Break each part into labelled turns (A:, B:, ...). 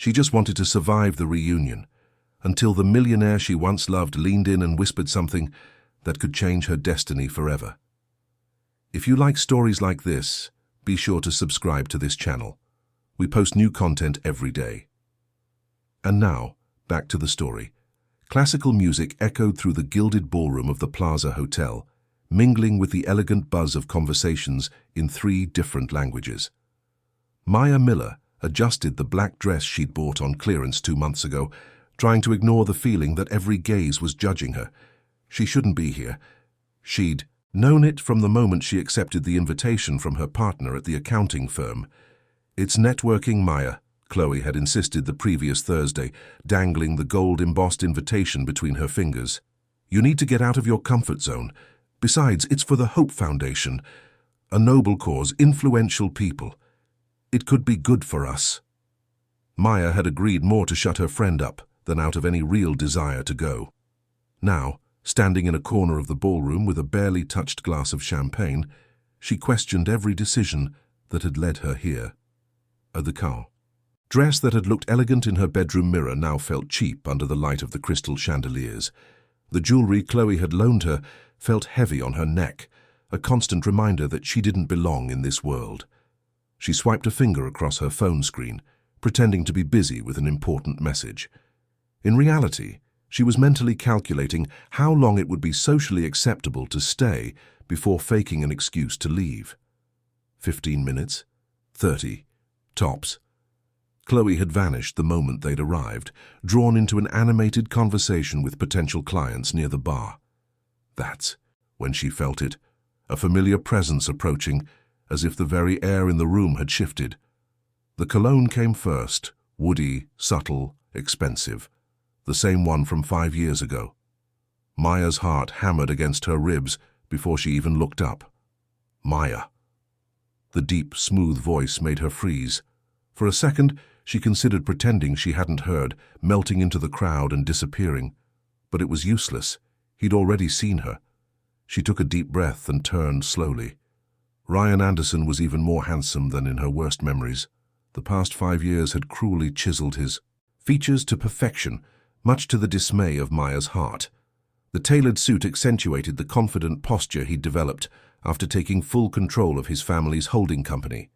A: She just wanted to survive the reunion, until the millionaire she once loved leaned in and whispered something that could change her destiny forever. If you like stories like this, be sure to subscribe to this channel. We post new content every day. And now, back to the story. Classical music echoed through the gilded ballroom of the Plaza Hotel, mingling with the elegant buzz of conversations in 3 different languages. Maya Miller adjusted the black dress she'd bought on clearance 2 months ago, trying to ignore the feeling that every gaze was judging her. She shouldn't be here. She'd known it from the moment she accepted the invitation from her partner at the accounting firm. "It's networking, Maya," Chloe had insisted the previous Thursday, dangling the gold-embossed invitation between her fingers. "You need to get out of your comfort zone. Besides, it's for the Hope Foundation, a noble cause, influential people. It could be good for us." Maya had agreed more to shut her friend up than out of any real desire to go. Now, standing in a corner of the ballroom with a barely touched glass of champagne, she questioned every decision that had led her here. The dress that had looked elegant in her bedroom mirror now felt cheap under the light of the crystal chandeliers. The jewelry Chloe had loaned her felt heavy on her neck, a constant reminder that she didn't belong in this world. She swiped a finger across her phone screen, pretending to be busy with an important message. In reality, she was mentally calculating how long it would be socially acceptable to stay before faking an excuse to leave. 15 minutes? 30? Tops. Chloe had vanished the moment they'd arrived, drawn into an animated conversation with potential clients near the bar. That's when she felt it, a familiar presence approaching, as if the very air in the room had shifted. The cologne came first, woody, subtle, expensive, the same one from 5 years ago. Maya's heart hammered against her ribs before she even looked up. Maya. The deep, smooth voice made her freeze. For a second, she considered pretending she hadn't heard, melting into the crowd and disappearing. But it was useless. He'd already seen her. She took a deep breath and turned slowly. Ryan Anderson was even more handsome than in her worst memories. The past 5 years had cruelly chiseled his features to perfection, much to the dismay of Maya's heart. The tailored suit accentuated the confident posture he'd developed after taking full control of his family's holding company.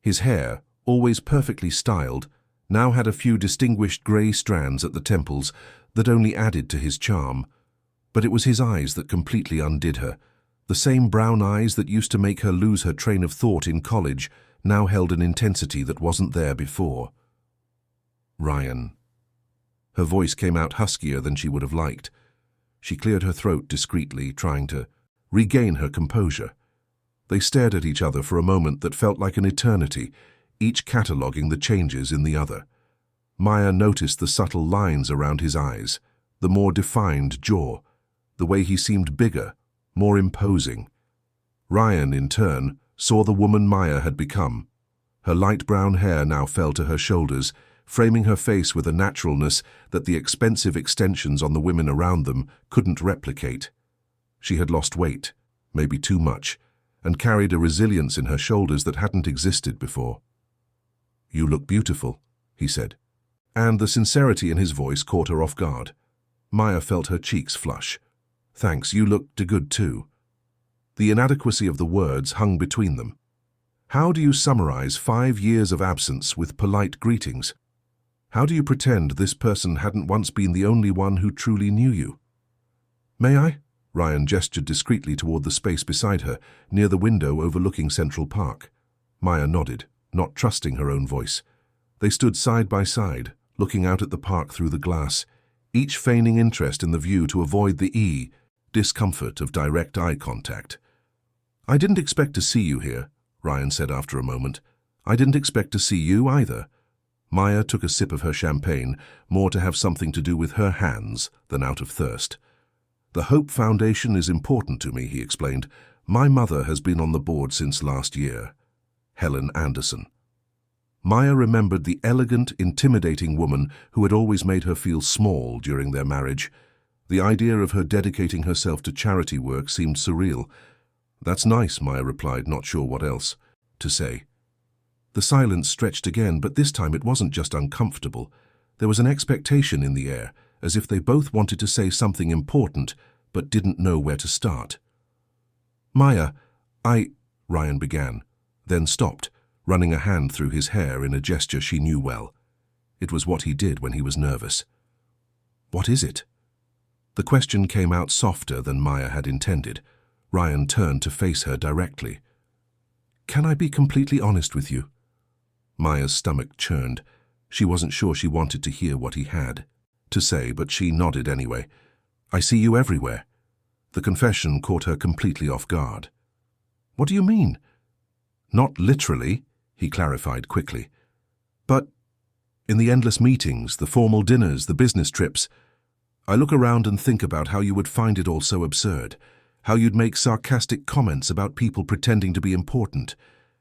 A: His hair, always perfectly styled, now had a few distinguished grey strands at the temples that only added to his charm. But it was his eyes that completely undid her. The same brown eyes that used to make her lose her train of thought in college now held an intensity that wasn't there before. Ryan. Her voice came out huskier than she would have liked. She cleared her throat discreetly, trying to regain her composure. They stared at each other for a moment that felt like an eternity, each cataloguing the changes in the other. Maya noticed the subtle lines around his eyes, the more defined jaw, the way he seemed bigger, more imposing. Ryan, in turn, saw the woman Maya had become. Her light brown hair now fell to her shoulders, framing her face with a naturalness that the expensive extensions on the women around them couldn't replicate. She had lost weight, maybe too much, and carried a resilience in her shoulders that hadn't existed before. "You look beautiful," he said, and the sincerity in his voice caught her off guard. Maya felt her cheeks flush. "Thanks, you look good too." The inadequacy of the words hung between them. How do you summarize 5 years of absence with polite greetings? How do you pretend this person hadn't once been the only one who truly knew you? "May I?" Ryan gestured discreetly toward the space beside her, near the window overlooking Central Park. Maya nodded, not trusting her own voice. They stood side by side, looking out at the park through the glass, each feigning interest in the view to avoid the discomfort of direct eye contact. "I didn't expect to see you here," Ryan said after a moment. "I didn't expect to see you either." Maya took a sip of her champagne, more to have something to do with her hands than out of thirst. "The Hope Foundation is important to me," he explained. "My mother has been on the board since last year." Helen Anderson. Maya remembered the elegant, intimidating woman who had always made her feel small during their marriage. The idea of her dedicating herself to charity work seemed surreal. "That's nice," Maya replied, not sure what else to say. The silence stretched again, but this time it wasn't just uncomfortable. There was an expectation in the air, as if they both wanted to say something important, but didn't know where to start. "Maya, Ryan began, then stopped, running a hand through his hair in a gesture she knew well. It was what he did when he was nervous. "What is it?" The question came out softer than Maya had intended. Ryan turned to face her directly. "Can I be completely honest with you?" Maya's stomach churned. She wasn't sure she wanted to hear what he had to say, but she nodded anyway. "I see you everywhere." The confession caught her completely off guard. "What do you mean?" "Not literally," he clarified quickly. "But in the endless meetings, the formal dinners, the business trips, I look around and think about how you would find it all so absurd, how you'd make sarcastic comments about people pretending to be important,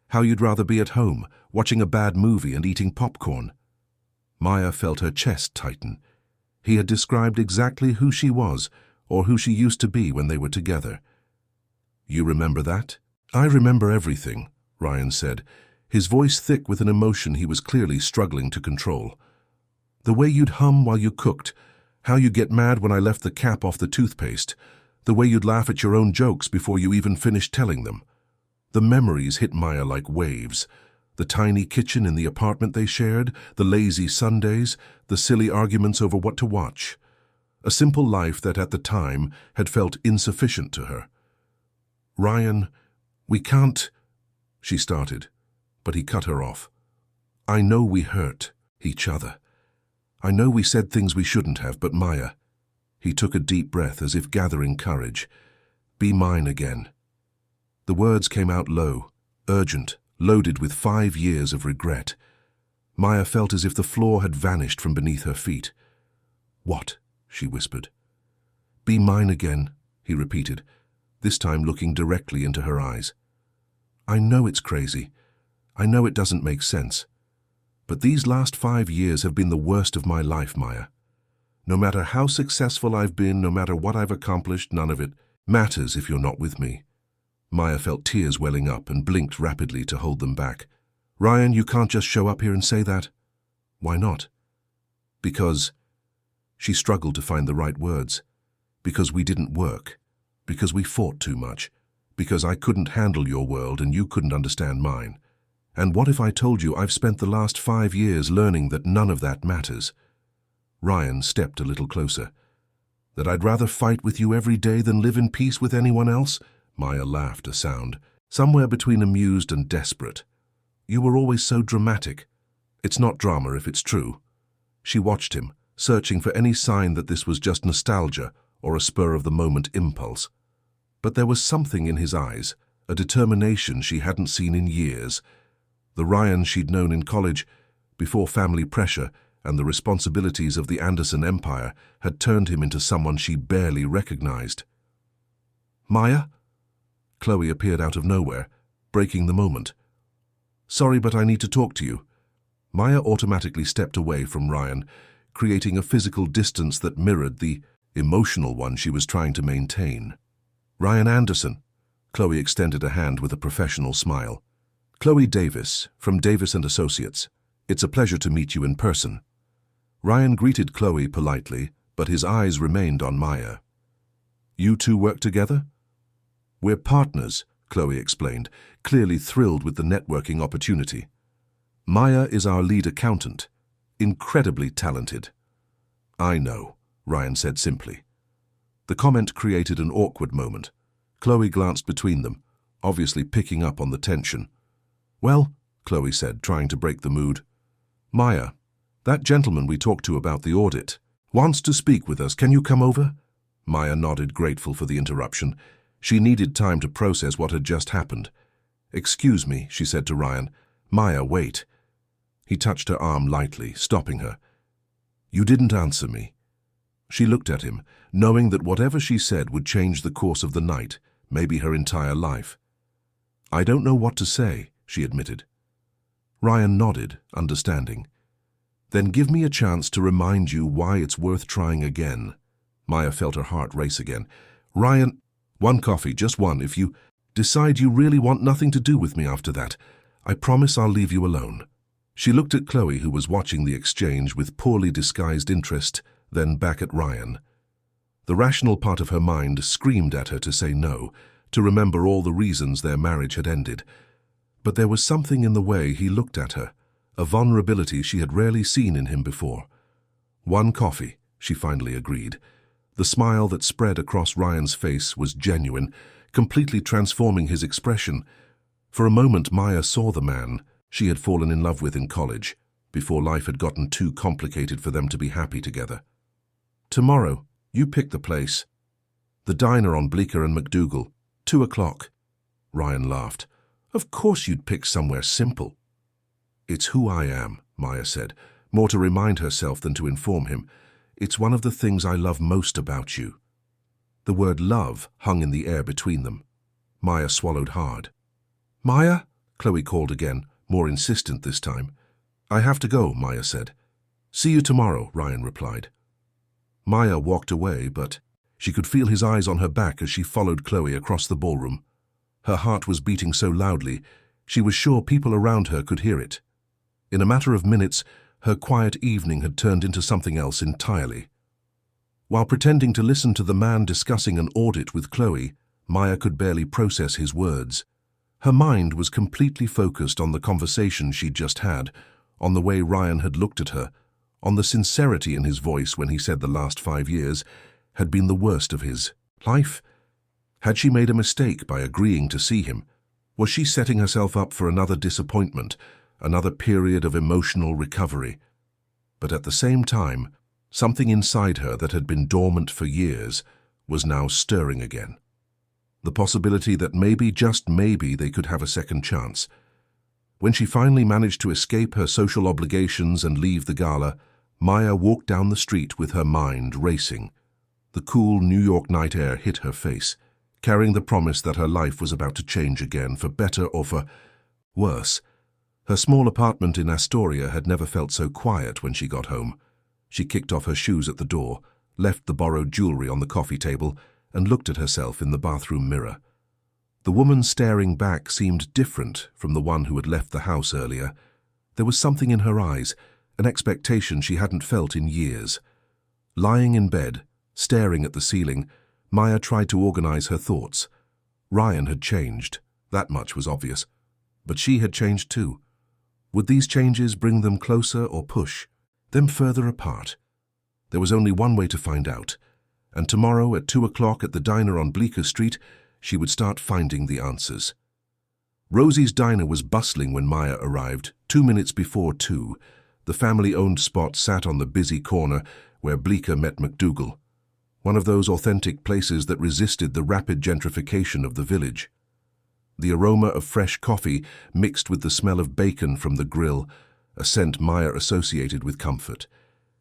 A: how you'd rather be at home, watching a bad movie and eating popcorn." Maya felt her chest tighten. He had described exactly who she was, or who she used to be when they were together. "You remember that?" "I remember everything," Ryan said, his voice thick with an emotion he was clearly struggling to control. "The way you'd hum while you cooked, how you'd get mad when I left the cap off the toothpaste, the way you'd laugh at your own jokes before you even finished telling them." The memories hit Maya like waves. The tiny kitchen in the apartment they shared, the lazy Sundays, the silly arguments over what to watch. A simple life that at the time had felt insufficient to her. "Ryan, we can't," she started, but he cut her off. "I know we hurt each other. I know we said things we shouldn't have, but Maya," he took a deep breath as if gathering courage, "be mine again." The words came out low, urgent, loaded with 5 years of regret. Maya felt as if the floor had vanished from beneath her feet. "What?" she whispered. "Be mine again," he repeated, this time looking directly into her eyes. "I know it's crazy. I know it doesn't make sense. But these last 5 years have been the worst of my life, Maya. No matter how successful I've been, no matter what I've accomplished, none of it matters if you're not with me." Maya felt tears welling up and blinked rapidly to hold them back. "Ryan, you can't just show up here and say that." "Why not?" "Because..." She struggled to find the right words. "Because we didn't work. Because we fought too much. Because I couldn't handle your world and you couldn't understand mine. And what if I told you I've spent the last 5 years learning that none of that matters?" Ryan stepped a little closer. "That I'd rather fight with you every day than live in peace with anyone else?" Maya laughed a sound, somewhere between amused and desperate. "You were always so dramatic." "It's not drama if it's true." She watched him, searching for any sign that this was just nostalgia or a spur-of-the-moment impulse. But there was something in his eyes, a determination she hadn't seen in years. The Ryan she'd known in college, before family pressure and the responsibilities of the Anderson empire, had turned him into someone she barely recognized. "Maya?" Chloe appeared out of nowhere, breaking the moment. "Sorry, but I need to talk to you." Maya automatically stepped away from Ryan, creating a physical distance that mirrored the emotional one she was trying to maintain. "Ryan Anderson." Chloe extended a hand with a professional smile. "Chloe Davis, from Davis & Associates. It's a pleasure to meet you in person." Ryan greeted Chloe politely, but his eyes remained on Maya. "You two work together?" "We're partners," Chloe explained, clearly thrilled with the networking opportunity. "Maya is our lead accountant. Incredibly talented." "I know," Ryan said simply. The comment created an awkward moment. Chloe glanced between them, obviously picking up on the tension. "Well," Chloe said, trying to break the mood, "Maya, that gentleman we talked to about the audit wants to speak with us. Can you come over?" Maya nodded, grateful for the interruption. She needed time to process what had just happened. "Excuse me," she said to Ryan. "Maya, wait." He touched her arm lightly, stopping her. "You didn't answer me." She looked at him, knowing that whatever she said would change the course of the night, maybe her entire life. "I don't know what to say," she admitted. Ryan nodded, understanding. "Then give me a chance to remind you why it's worth trying again." Maya felt her heart race again. "Ryan, one coffee, just one. If you decide you really want nothing to do with me after that, I promise I'll leave you alone." She looked at Chloe, who was watching the exchange with poorly disguised interest, then back at Ryan. The rational part of her mind screamed at her to say no, to remember all the reasons their marriage had ended. But there was something in the way he looked at her, a vulnerability she had rarely seen in him before. "One coffee," she finally agreed. The smile that spread across Ryan's face was genuine, completely transforming his expression. For a moment Maya saw the man she had fallen in love with in college, before life had gotten too complicated for them to be happy together. "Tomorrow, you pick the place." "The diner on Bleecker and McDougal, 2 o'clock. Ryan laughed. "Of course you'd pick somewhere simple." "It's who I am," Maya said, more to remind herself than to inform him. "It's one of the things I love most about you." The word love hung in the air between them. Maya swallowed hard. "Maya?" Chloe called again, more insistent this time. "I have to go," Maya said. "See you tomorrow," Ryan replied. Maya walked away, but she could feel his eyes on her back as she followed Chloe across the ballroom. Her heart was beating so loudly, she was sure people around her could hear it. In a matter of minutes, her quiet evening had turned into something else entirely. While pretending to listen to the man discussing an audit with Chloe, Maya could barely process his words. Her mind was completely focused on the conversation she'd just had, on the way Ryan had looked at her, on the sincerity in his voice when he said the last 5 years had been the worst of his life. Had she made a mistake by agreeing to see him? Was she setting herself up for another disappointment, another period of emotional recovery? But at the same time, something inside her that had been dormant for years was now stirring again. The possibility that maybe, just maybe, they could have a second chance. When she finally managed to escape her social obligations and leave the gala, Maya walked down the street with her mind racing. The cool New York night air hit her face, carrying the promise that her life was about to change again, for better or for worse. Her small apartment in Astoria had never felt so quiet when she got home. She kicked off her shoes at the door, left the borrowed jewelry on the coffee table, and looked at herself in the bathroom mirror. The woman staring back seemed different from the one who had left the house earlier. There was something in her eyes, an expectation she hadn't felt in years. Lying in bed, staring at the ceiling, Maya tried to organize her thoughts. Ryan had changed, that much was obvious. But she had changed too. Would these changes bring them closer or push them further apart? There was only one way to find out, and tomorrow at 2 o'clock at the diner on Bleecker Street, she would start finding the answers. Rosie's diner was bustling when Maya arrived, 2 minutes before 2. The family-owned spot sat on the busy corner where Bleecker met McDougal, one of those authentic places that resisted the rapid gentrification of the village. The aroma of fresh coffee mixed with the smell of bacon from the grill, a scent Maya associated with comfort.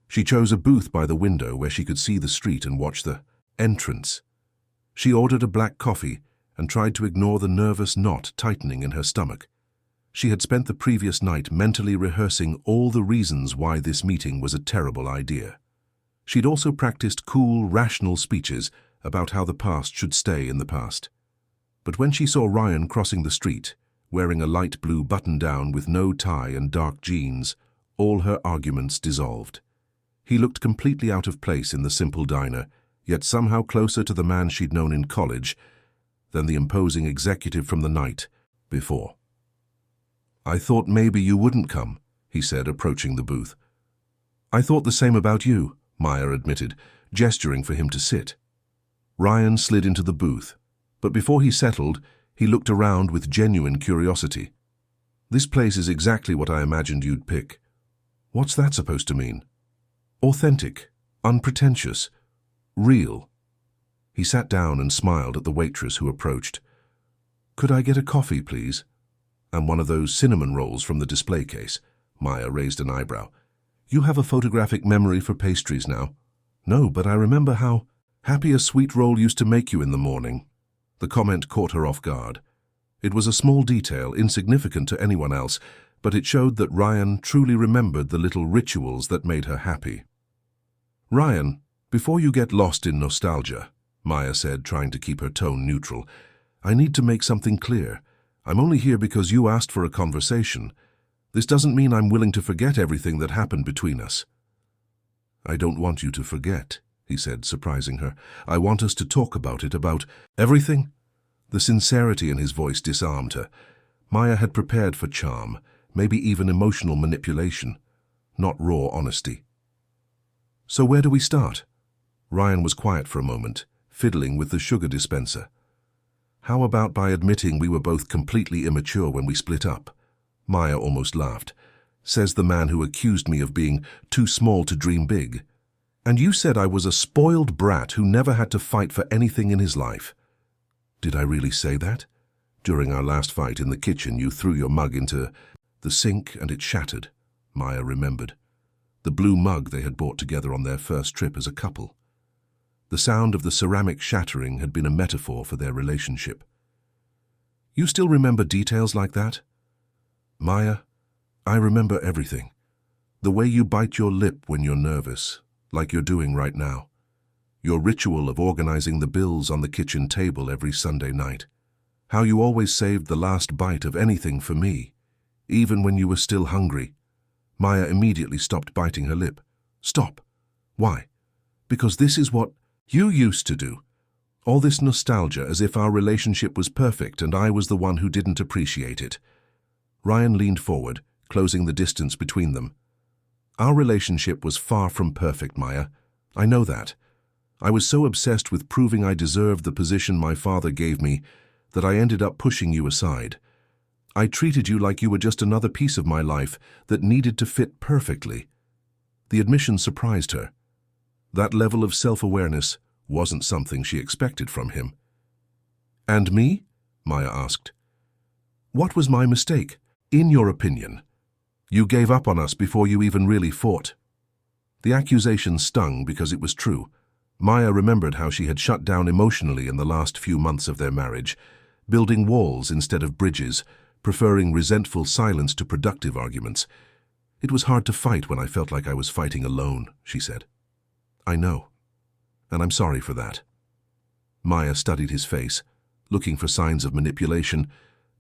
A: She chose a booth by the window where she could see the street and watch the entrance. She ordered a black coffee and tried to ignore the nervous knot tightening in her stomach. She had spent the previous night mentally rehearsing all the reasons why this meeting was a terrible idea. She'd also practiced cool, rational speeches about how the past should stay in the past. But when she saw Ryan crossing the street, wearing a light blue button-down with no tie and dark jeans, all her arguments dissolved. He looked completely out of place in the simple diner, yet somehow closer to the man she'd known in college than the imposing executive from the night before. "I thought maybe you wouldn't come," he said, approaching the booth. "I thought the same about you," Maya admitted, gesturing for him to sit. Ryan slid into the booth, but before he settled, he looked around with genuine curiosity. "This place is exactly what I imagined you'd pick." "What's that supposed to mean?" "Authentic, unpretentious, real." He sat down and smiled at the waitress who approached. "Could I get a coffee, please?" "And one of those cinnamon rolls from the display case." Maya raised an eyebrow. "You have a photographic memory for pastries now." "No, but I remember how happy a sweet roll used to make you in the morning." The comment caught her off guard. It was a small detail, insignificant to anyone else, but it showed that Ryan truly remembered the little rituals that made her happy. "Ryan, before you get lost in nostalgia," Maya said, trying to keep her tone neutral, "I need to make something clear. I'm only here because you asked for a conversation. This doesn't mean I'm willing to forget everything that happened between us." "I don't want you to forget," he said, surprising her. "I want us to talk about it, about everything." The sincerity in his voice disarmed her. Maya had prepared for charm, maybe even emotional manipulation, not raw honesty. "So where do we start?" Ryan was quiet for a moment, fiddling with the sugar dispenser. "How about by admitting we were both completely immature when we split up?" Maya almost laughed. "Says the man who accused me of being too small to dream big. And you said I was a spoiled brat who never had to fight for anything in his life." "Did I really say that? During our last fight in the kitchen, you threw your mug into the sink and it shattered," Maya remembered. The blue mug they had bought together on their first trip as a couple. The sound of the ceramic shattering had been a metaphor for their relationship. "You still remember details like that?" "Maya, I remember everything. The way you bite your lip when you're nervous, like you're doing right now. Your ritual of organizing the bills on the kitchen table every Sunday night. How you always saved the last bite of anything for me, even when you were still hungry." Maya immediately stopped biting her lip. "Stop. Why?" "Because this is what you used to do. All this nostalgia as if our relationship was perfect and I was the one who didn't appreciate it." Ryan leaned forward, closing the distance between them. "Our relationship was far from perfect, Maya. I know that. I was so obsessed with proving I deserved the position my father gave me that I ended up pushing you aside. I treated you like you were just another piece of my life that needed to fit perfectly." The admission surprised her. That level of self-awareness wasn't something she expected from him. "And me?" Maya asked. "What was my mistake, in your opinion? You gave up on us before you even really fought." The accusation stung because it was true. Maya remembered how she had shut down emotionally in the last few months of their marriage, building walls instead of bridges, preferring resentful silence to productive arguments. "It was hard to fight when I felt like I was fighting alone," she said. "I know, and I'm sorry for that." Maya studied his face, looking for signs of manipulation,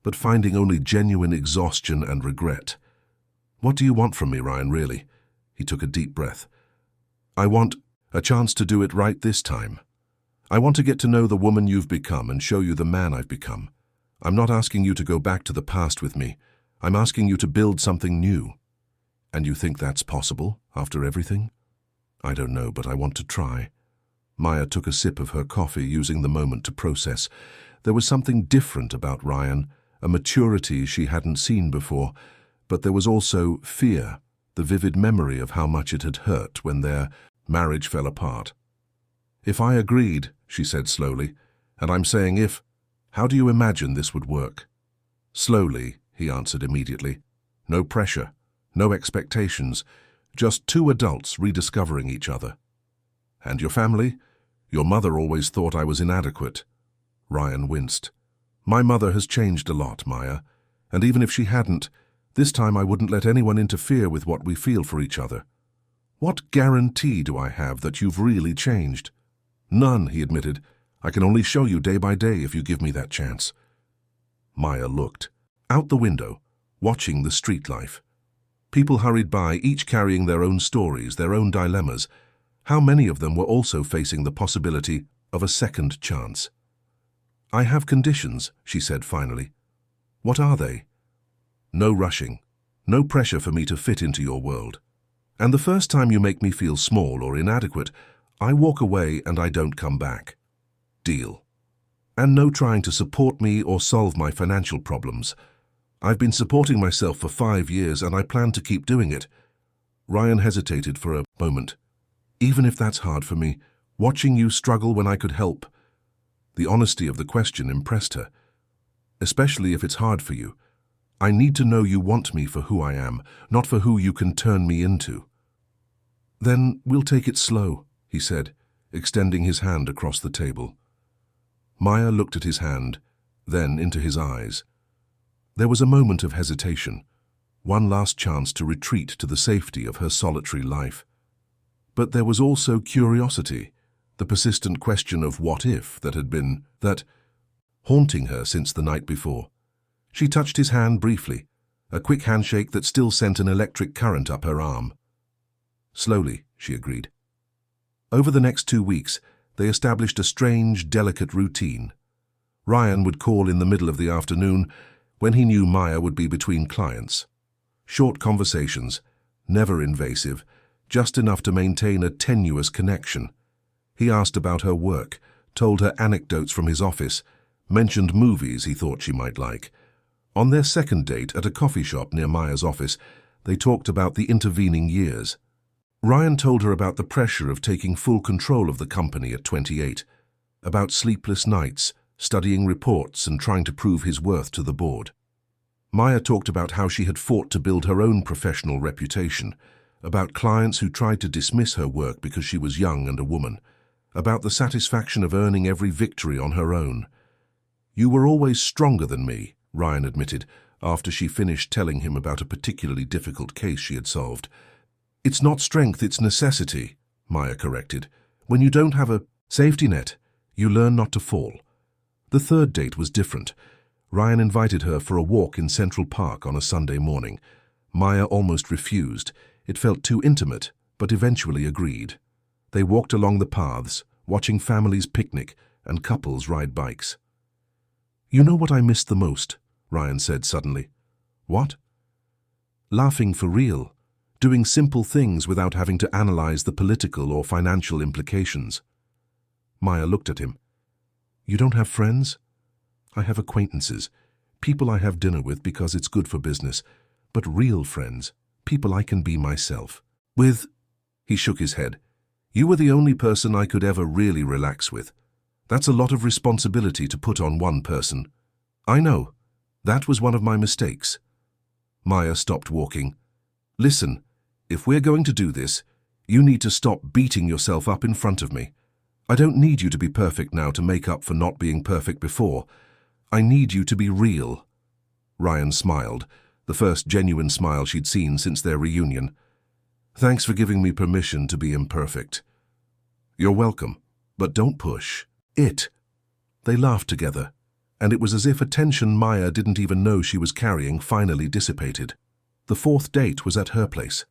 A: but finding only genuine exhaustion and regret. "What do you want from me, Ryan, really?" He took a deep breath. "I want a chance to do it right this time. I want to get to know the woman you've become and show you the man I've become. I'm not asking you to go back to the past with me. I'm asking you to build something new." "And you think that's possible, after everything?" "I don't know, but I want to try." Maya took a sip of her coffee, using the moment to process. There was something different about Ryan, a maturity she hadn't seen before, but there was also fear, the vivid memory of how much it had hurt when their marriage fell apart. "If I agreed," she said slowly, "and I'm saying if, how do you imagine this would work?" "Slowly," he answered immediately. "No pressure, no expectations, just two adults rediscovering each other." "And your family? Your mother always thought I was inadequate." Ryan winced. "My mother has changed a lot, Maya, and even if she hadn't, this time I wouldn't let anyone interfere with what we feel for each other. What guarantee do I have that you've really changed?" "None," he admitted. "I can only show you day by day if you give me that chance." Maya looked out the window, watching the street life. People hurried by, each carrying their own stories, their own dilemmas. How many of them were also facing the possibility of a second chance? "I have conditions," she said finally. "What are they?" "No rushing, no pressure for me to fit into your world. And the first time you make me feel small or inadequate, I walk away and I don't come back. Deal. And no trying to support me or solve my financial problems. I've been supporting myself for 5 years and I plan to keep doing it." Ryan hesitated for a moment. "Even if that's hard for me, watching you struggle when I could help." The honesty of the question impressed her. "Especially if it's hard for you. I need to know you want me for who I am, not for who you can turn me into." "Then we'll take it slow," he said, extending his hand across the table. Maya looked at his hand, then into his eyes. There was a moment of hesitation, one last chance to retreat to the safety of her solitary life. But there was also curiosity, the persistent question of what if that haunting her since the night before. She touched his hand briefly, a quick handshake that still sent an electric current up her arm. Slowly, she agreed. Over the next 2 weeks, they established a strange, delicate routine. Ryan would call in the middle of the afternoon when he knew Maya would be between clients. Short conversations, never invasive, just enough to maintain a tenuous connection. He asked about her work, told her anecdotes from his office, mentioned movies he thought she might like. On their second date at a coffee shop near Maya's office, they talked about the intervening years. Ryan told her about the pressure of taking full control of the company at 28, about sleepless nights, studying reports and trying to prove his worth to the board. Maya talked about how she had fought to build her own professional reputation, about clients who tried to dismiss her work because she was young and a woman, about the satisfaction of earning every victory on her own. "You were always stronger than me," Ryan admitted, after she finished telling him about a particularly difficult case she had solved. "It's not strength, it's necessity," Maya corrected. "When you don't have a safety net, you learn not to fall." The third date was different. Ryan invited her for a walk in Central Park on a Sunday morning. Maya almost refused. It felt too intimate, but eventually agreed. They walked along the paths, watching families picnic and couples ride bikes. "You know what I missed the most?" Ryan said suddenly. "What?" "Laughing for real. Doing simple things without having to analyze the political or financial implications." Maya looked at him. "You don't have friends?" "I have acquaintances, people I have dinner with because it's good for business, but real friends, people I can be myself with." He shook his head. "You were the only person I could ever really relax with. That's a lot of responsibility to put on one person." "I know. That was one of my mistakes." Maya stopped walking. "Listen, if we're going to do this, you need to stop beating yourself up in front of me. I don't need you to be perfect now to make up for not being perfect before. I need you to be real." Ryan smiled, the first genuine smile she'd seen since their reunion. "Thanks for giving me permission to be imperfect." "You're welcome, but don't push it." They laughed together, and it was as if a tension Maya didn't even know she was carrying finally dissipated. The fourth date was at her place.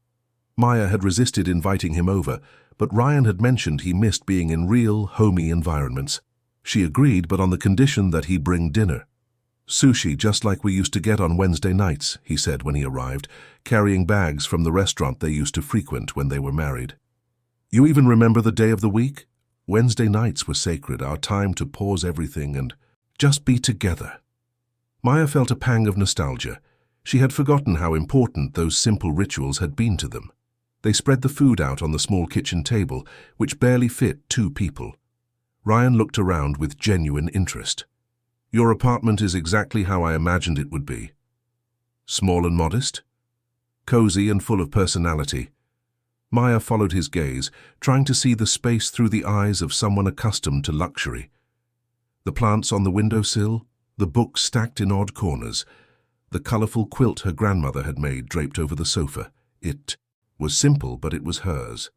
A: Maya had resisted inviting him over, but Ryan had mentioned he missed being in real, homey environments. She agreed, but on the condition that he bring dinner. "Sushi, just like we used to get on Wednesday nights," he said when he arrived, carrying bags from the restaurant they used to frequent when they were married. "You even remember the day of the week? Wednesday nights were sacred, our time to pause everything and just be together." Maya felt a pang of nostalgia. She had forgotten how important those simple rituals had been to them. They spread the food out on the small kitchen table, which barely fit 2 people. Ryan looked around with genuine interest. "Your apartment is exactly how I imagined it would be. Small and modest? Cozy and full of personality." Maya followed his gaze, trying to see the space through the eyes of someone accustomed to luxury. The plants on the windowsill, the books stacked in odd corners, the colorful quilt her grandmother had made draped over the sofa. It was simple, but it was hers.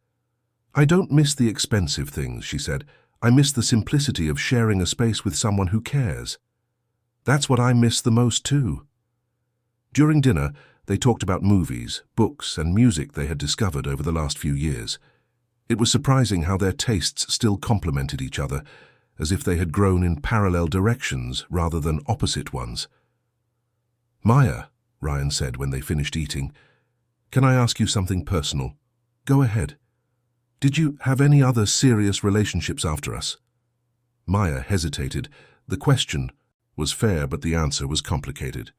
A: "I don't miss the expensive things," she said. "I miss the simplicity of sharing a space with someone who cares. That's what I miss the most too." During dinner, they talked about movies, books, and music they had discovered over the last few years. It was surprising how their tastes still complemented each other, as if they had grown in parallel directions rather than opposite ones. "Maya," Ryan said when they finished eating, "can I ask you something personal?" "Go ahead." "Did you have any other serious relationships after us?" Maya hesitated. The question was fair, but the answer was complicated.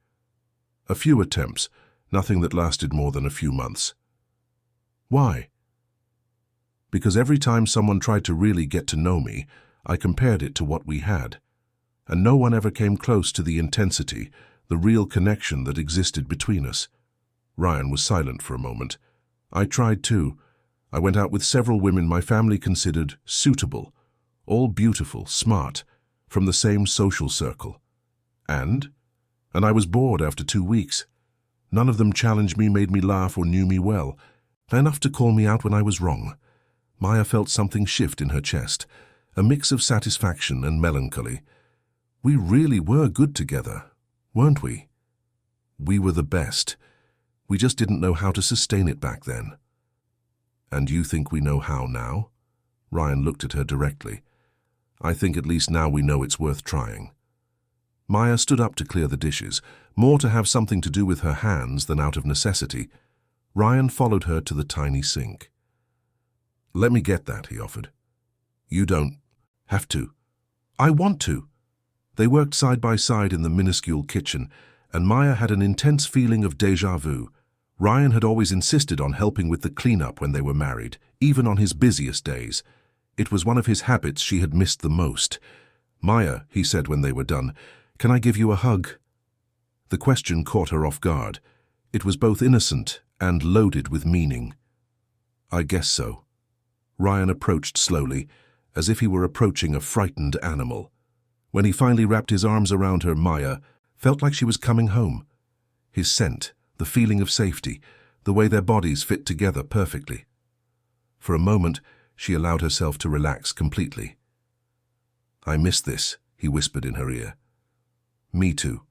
A: "A few attempts, nothing that lasted more than a few months." "Why?" "Because every time someone tried to really get to know me, I compared it to what we had. And no one ever came close to the intensity, the real connection that existed between us." Ryan was silent for a moment. "I tried too. I went out with several women my family considered suitable, all beautiful, smart, from the same social circle. And I was bored after 2 weeks. None of them challenged me, made me laugh, or knew me well. Enough to call me out when I was wrong." Maya felt something shift in her chest, a mix of satisfaction and melancholy. "We really were good together, weren't we?" We were the best. We just didn't know how to sustain it back then. And you think we know how now? Ryan looked at her directly. I think at least now we know it's worth trying. Maya stood up to clear the dishes, more to have something to do with her hands than out of necessity. Ryan followed her to the tiny sink. Let me get that, he offered. You don't have to. I want to. They worked side by side in the minuscule kitchen, and Maya had an intense feeling of déjà vu. Ryan had always insisted on helping with the cleanup when they were married, even on his busiest days. It was one of his habits she had missed the most. Maya, he said when they were done, can I give you a hug? The question caught her off guard. It was both innocent and loaded with meaning. I guess so. Ryan approached slowly, as if he were approaching a frightened animal. When he finally wrapped his arms around her, Maya felt like she was coming home. His scent, the feeling of safety, the way their bodies fit together perfectly. For a moment, she allowed herself to relax completely. I miss this, he whispered in her ear. Me too.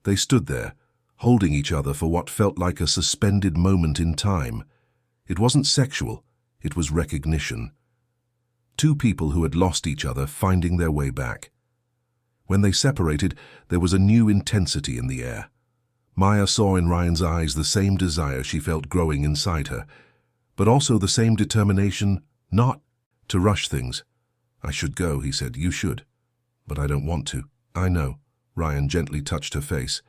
A: They stood there, holding each other for what felt like a suspended moment in time. It wasn't sexual, it was recognition. Two people who had lost each other finding their way back. When they separated, there was a new intensity in the air. Maya saw in Ryan's eyes the same desire she felt growing inside her, but also the same determination not to rush things. I should go, he said. You should. But I don't want to. I know. Ryan gently touched her face.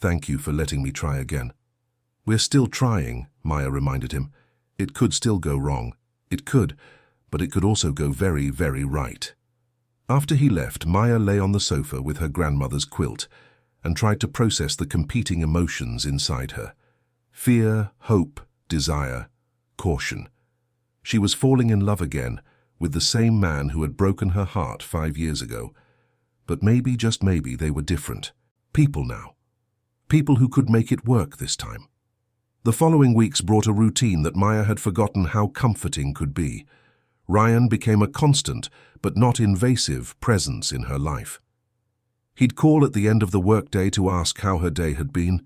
A: Thank you for letting me try again. We're still trying, Maya reminded him. It could still go wrong. It could, but it could also go very, very right. After he left, Maya lay on the sofa with her grandmother's quilt and tried to process the competing emotions inside her. Fear, hope, desire, caution. She was falling in love again with the same man who had broken her heart 5 years ago. But maybe, just maybe, they were different. People now. People who could make it work this time. The following weeks brought a routine that Maya had forgotten how comforting could be. Ryan became a constant, but not invasive, presence in her life. He'd call at the end of the workday to ask how her day had been.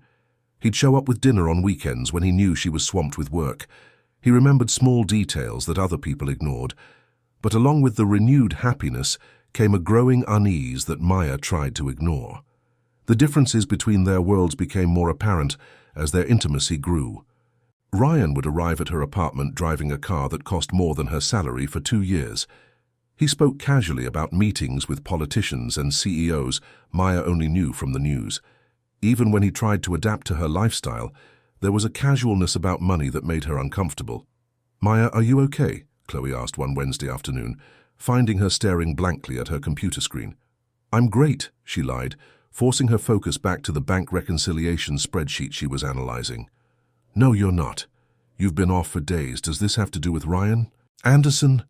A: He'd show up with dinner on weekends when he knew she was swamped with work. He remembered small details that other people ignored. But along with the renewed happiness came a growing unease that Maya tried to ignore. The differences between their worlds became more apparent as their intimacy grew. Ryan would arrive at her apartment driving a car that cost more than her salary for 2 years. He spoke casually about meetings with politicians and CEOs Maya only knew from the news. Even when he tried to adapt to her lifestyle, there was a casualness about money that made her uncomfortable. Maya, are you okay? Chloe asked one Wednesday afternoon, finding her staring blankly at her computer screen. I'm great, she lied, forcing her focus back to the bank reconciliation spreadsheet she was analyzing. No, you're not. You've been off for days. Does this have to do with Ryan? Anderson?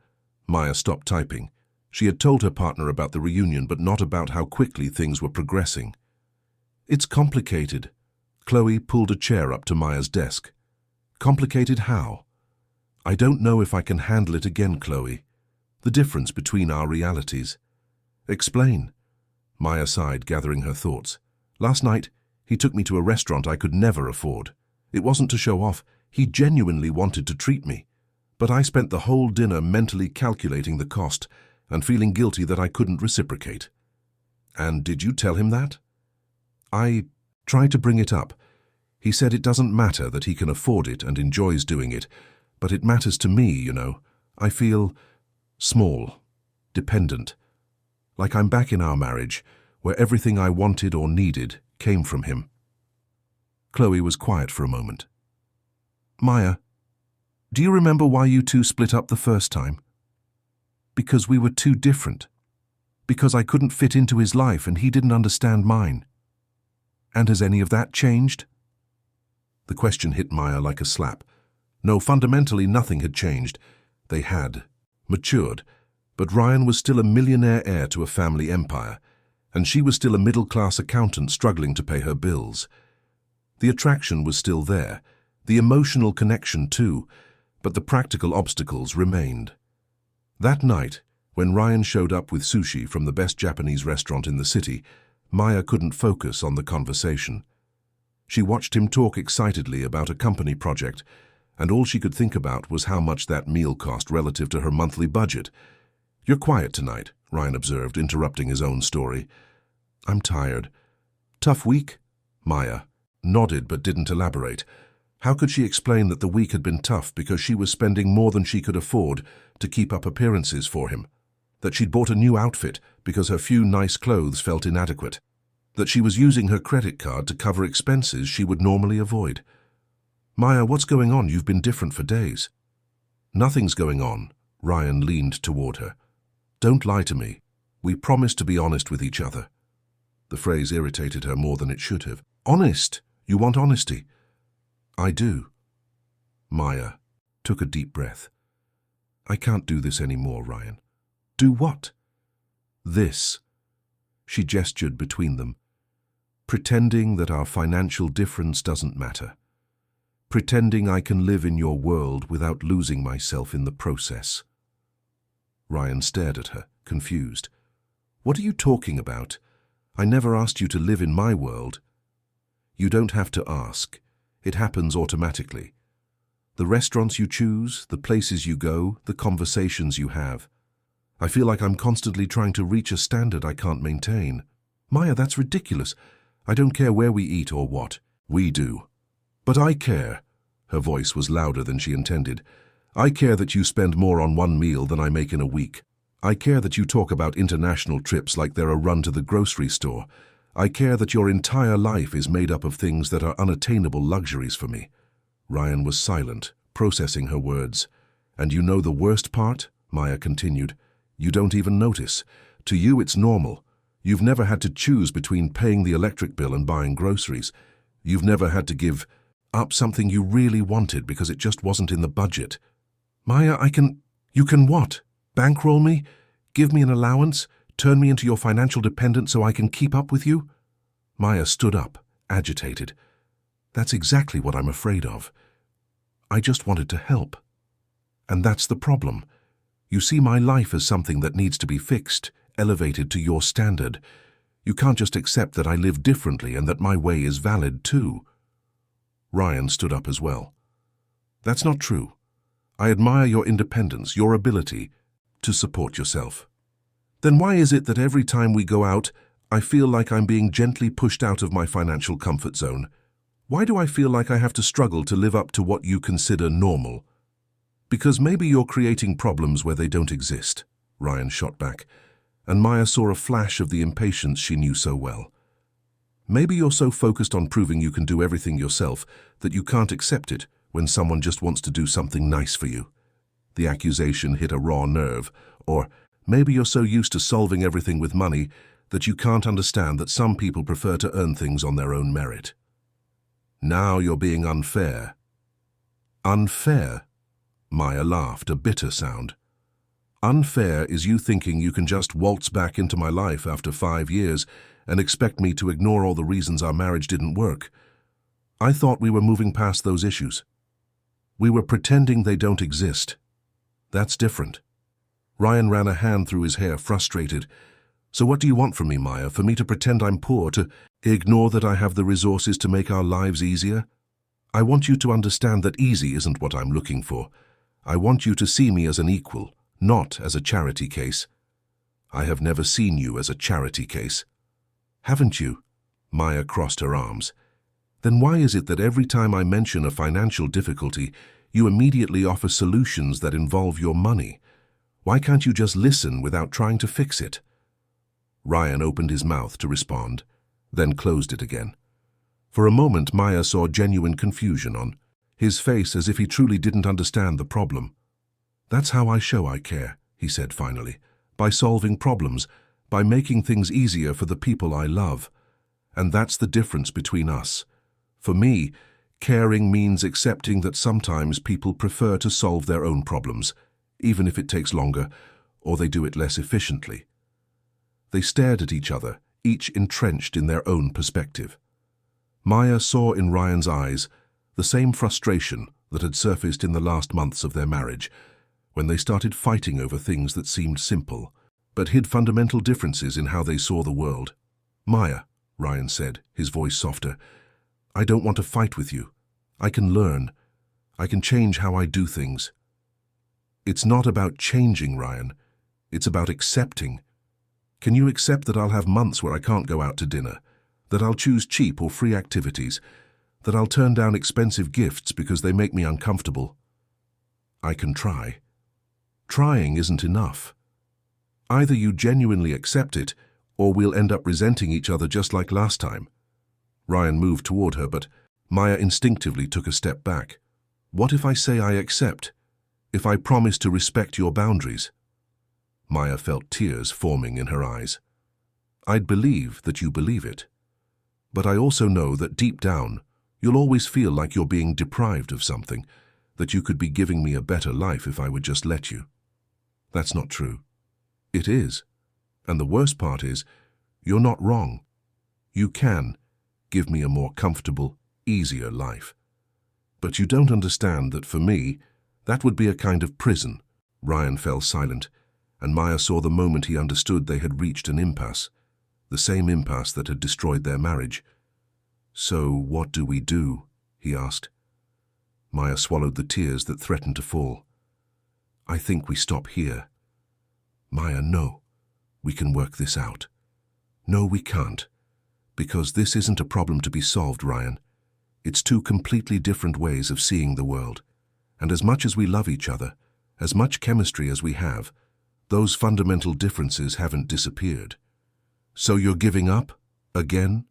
A: Maya stopped typing. She had told her partner about the reunion, but not about how quickly things were progressing. It's complicated. Chloe pulled a chair up to Maya's desk. Complicated how? I don't know if I can handle it again, Chloe. The difference between our realities. Explain. Maya sighed, gathering her thoughts. Last night, he took me to a restaurant I could never afford. It wasn't to show off. He genuinely wanted to treat me. But I spent the whole dinner mentally calculating the cost and feeling guilty that I couldn't reciprocate. And did you tell him that? I tried to bring it up. He said it doesn't matter that he can afford it and enjoys doing it, but it matters to me, you know. I feel small, dependent, like I'm back in our marriage, where everything I wanted or needed came from him. Chloe was quiet for a moment. Maya, do you remember why you two split up the first time? Because we were too different. Because I couldn't fit into his life and he didn't understand mine. And has any of that changed? The question hit Maya like a slap. No, fundamentally nothing had changed. They had matured, but Ryan was still a millionaire heir to a family empire, and she was still a middle-class accountant struggling to pay her bills. The attraction was still there, the emotional connection too, but the practical obstacles remained. That night, when Ryan showed up with sushi from the best Japanese restaurant in the city, Maya couldn't focus on the conversation. She watched him talk excitedly about a company project, and all she could think about was how much that meal cost relative to her monthly budget. "You're quiet tonight," Ryan observed, interrupting his own story. "I'm tired." "Tough week?" Maya nodded but didn't elaborate. How could she explain that the week had been tough because she was spending more than she could afford to keep up appearances for him? That she'd bought a new outfit because her few nice clothes felt inadequate? That she was using her credit card to cover expenses she would normally avoid? "Maya, what's going on? You've been different for days." "Nothing's going on." Ryan leaned toward her. "Don't lie to me. We promised to be honest with each other." The phrase irritated her more than it should have. "Honest? You want honesty?" "I do." Maya took a deep breath. "I can't do this anymore, Ryan." "Do what?" "This." She gestured between them. "Pretending that our financial difference doesn't matter. Pretending I can live in your world without losing myself in the process." Ryan stared at her, confused. "What are you talking about? I never asked you to live in my world." "You don't have to ask. It happens automatically. The restaurants you choose, the places you go, the conversations you have. I feel like I'm constantly trying to reach a standard I can't maintain." "Maya, that's ridiculous. I don't care where we eat or what." "We do." "But I care." Her voice was louder than she intended. "I care that you spend more on one meal than I make in a week. I care that you talk about international trips like they're a run to the grocery store. I care that your entire life is made up of things that are unattainable luxuries for me." Ryan was silent, processing her words. "And you know the worst part?" Maya continued. "You don't even notice. To you it's normal. You've never had to choose between paying the electric bill and buying groceries. You've never had to give up something you really wanted because it just wasn't in the budget." "Maya, You can what? Bankroll me? Give me an allowance? Turn me into your financial dependent so I can keep up with you?" Maya stood up, agitated. "That's exactly what I'm afraid of. I just wanted to help. And that's the problem. You see my life as something that needs to be fixed, elevated to your standard. You can't just accept that I live differently and that my way is valid too." Ryan stood up as well. "That's not true. I admire your independence, your ability to support yourself. Then why is it that every time we go out, I feel like I'm being gently pushed out of my financial comfort zone? Why do I feel like I have to struggle to live up to what you consider normal?" "Because maybe you're creating problems where they don't exist," Ryan shot back, and Maya saw a flash of the impatience she knew so well. "Maybe you're so focused on proving you can do everything yourself that you can't accept it when someone just wants to do something nice for you." The accusation hit a raw nerve. Or maybe you're so used to solving everything with money that you can't understand that some people prefer to earn things on their own merit. "Now you're being unfair." "Unfair?" Maya laughed, a bitter sound. "Unfair is you thinking you can just waltz back into my life after 5 years and expect me to ignore all the reasons our marriage didn't work. I thought we were moving past those issues. We were pretending they don't exist. That's different." Ryan ran a hand through his hair, frustrated. "So what do you want from me, Maya? For me to pretend I'm poor, to ignore that I have the resources to make our lives easier? I want you to understand that easy isn't what I'm looking for. I want you to see me as an equal, not as a charity case." "I have never seen you as a charity case." "Haven't you?" Maya crossed her arms. "Then why is it that every time I mention a financial difficulty, you immediately offer solutions that involve your money? Why can't you just listen without trying to fix it?" Ryan opened his mouth to respond, then closed it again. For a moment, Maya saw genuine confusion on his face, as if he truly didn't understand the problem. "That's how I show I care," he said finally. "By solving problems, by making things easier for the people I love. And that's the difference between us. For me, caring means accepting that sometimes people prefer to solve their own problems, even if it takes longer, or they do it less efficiently." They stared at each other, each entrenched in their own perspective. Maya saw in Ryan's eyes the same frustration that had surfaced in the last months of their marriage, when they started fighting over things that seemed simple, but hid fundamental differences in how they saw the world. "Maya," Ryan said, his voice softer, I don't want to fight with you. I can learn. I can change how I do things. It's not about changing, Ryan. It's about accepting. Can you accept that I'll have months where I can't go out to dinner, that I'll choose cheap or free activities, that I'll turn down expensive gifts because they make me uncomfortable? I can try. Trying isn't enough. Either you genuinely accept it, or we'll end up resenting each other just like last time. Ryan moved toward her, but Maya instinctively took a step back. What if I say I accept? If I promise to respect your boundaries? Maya felt tears forming in her eyes. I'd believe that you believe it. But I also know that deep down, you'll always feel like you're being deprived of something, that you could be giving me a better life if I would just let you. That's not true. It is. And the worst part is, you're not wrong. You can give me a more comfortable, easier life. But you don't understand that for me, that would be a kind of prison. Ryan fell silent, and Maya saw the moment he understood they had reached an impasse, the same impasse that had destroyed their marriage. So what do we do? He asked. Maya swallowed the tears that threatened to fall. I think we stop here. Maya, no. We can work this out. No, we can't. Because this isn't a problem to be solved, Ryan. It's two completely different ways of seeing the world. And as much as we love each other, as much chemistry as we have, those fundamental differences haven't disappeared. So you're giving up? Again?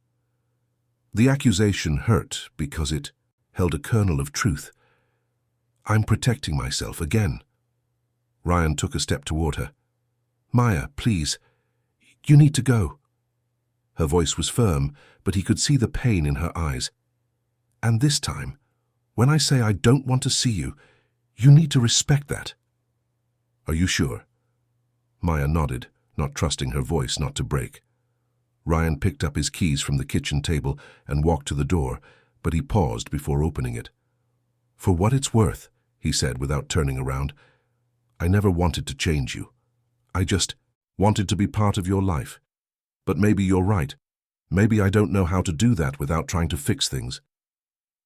A: The accusation hurt because it held a kernel of truth. I'm protecting myself again. Ryan took a step toward her. Maya, please, you need to go. Her voice was firm, but he could see the pain in her eyes. And this time, when I say I don't want to see you, you need to respect that. Are you sure? Maya nodded, not trusting her voice not to break. Ryan picked up his keys from the kitchen table and walked to the door, but he paused before opening it. For what it's worth, he said without turning around, I never wanted to change you. I just wanted to be part of your life. But maybe you're right. Maybe I don't know how to do that without trying to fix things.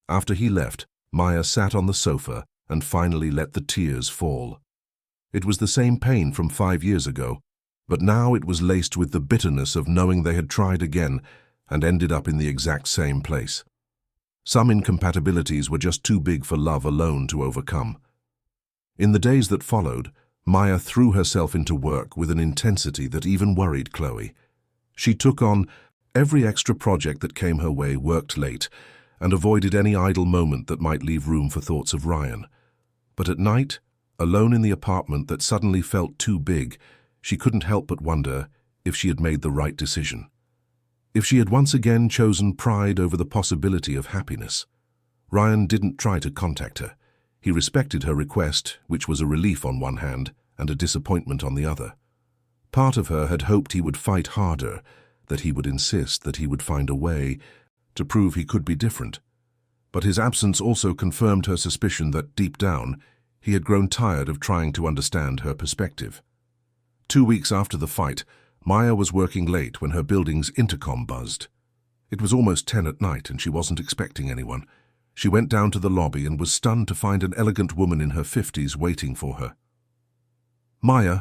A: After he left, Maya sat on the sofa and finally let the tears fall. It was the same pain from 5 years ago, but now it was laced with the bitterness of knowing they had tried again and ended up in the exact same place. Some incompatibilities were just too big for love alone to overcome. In the days that followed, Maya threw herself into work with an intensity that even worried Chloe. She took on every extra project that came her way, worked late, and avoided any idle moment that might leave room for thoughts of Ryan. But at night, alone in the apartment that suddenly felt too big, she couldn't help but wonder if she had made the right decision. If she had once again chosen pride over the possibility of happiness. Ryan didn't try to contact her. He respected her request, which was a relief on one hand and a disappointment on the other. Part of her had hoped he would fight harder, that he would insist, that he would find a way to prove he could be different. But his absence also confirmed her suspicion that, deep down, he had grown tired of trying to understand her perspective. 2 weeks after the fight, Maya was working late when her building's intercom buzzed. It was almost 10 at night and she wasn't expecting anyone. She went down to the lobby and was stunned to find an elegant woman in her 50s waiting for her. Maya,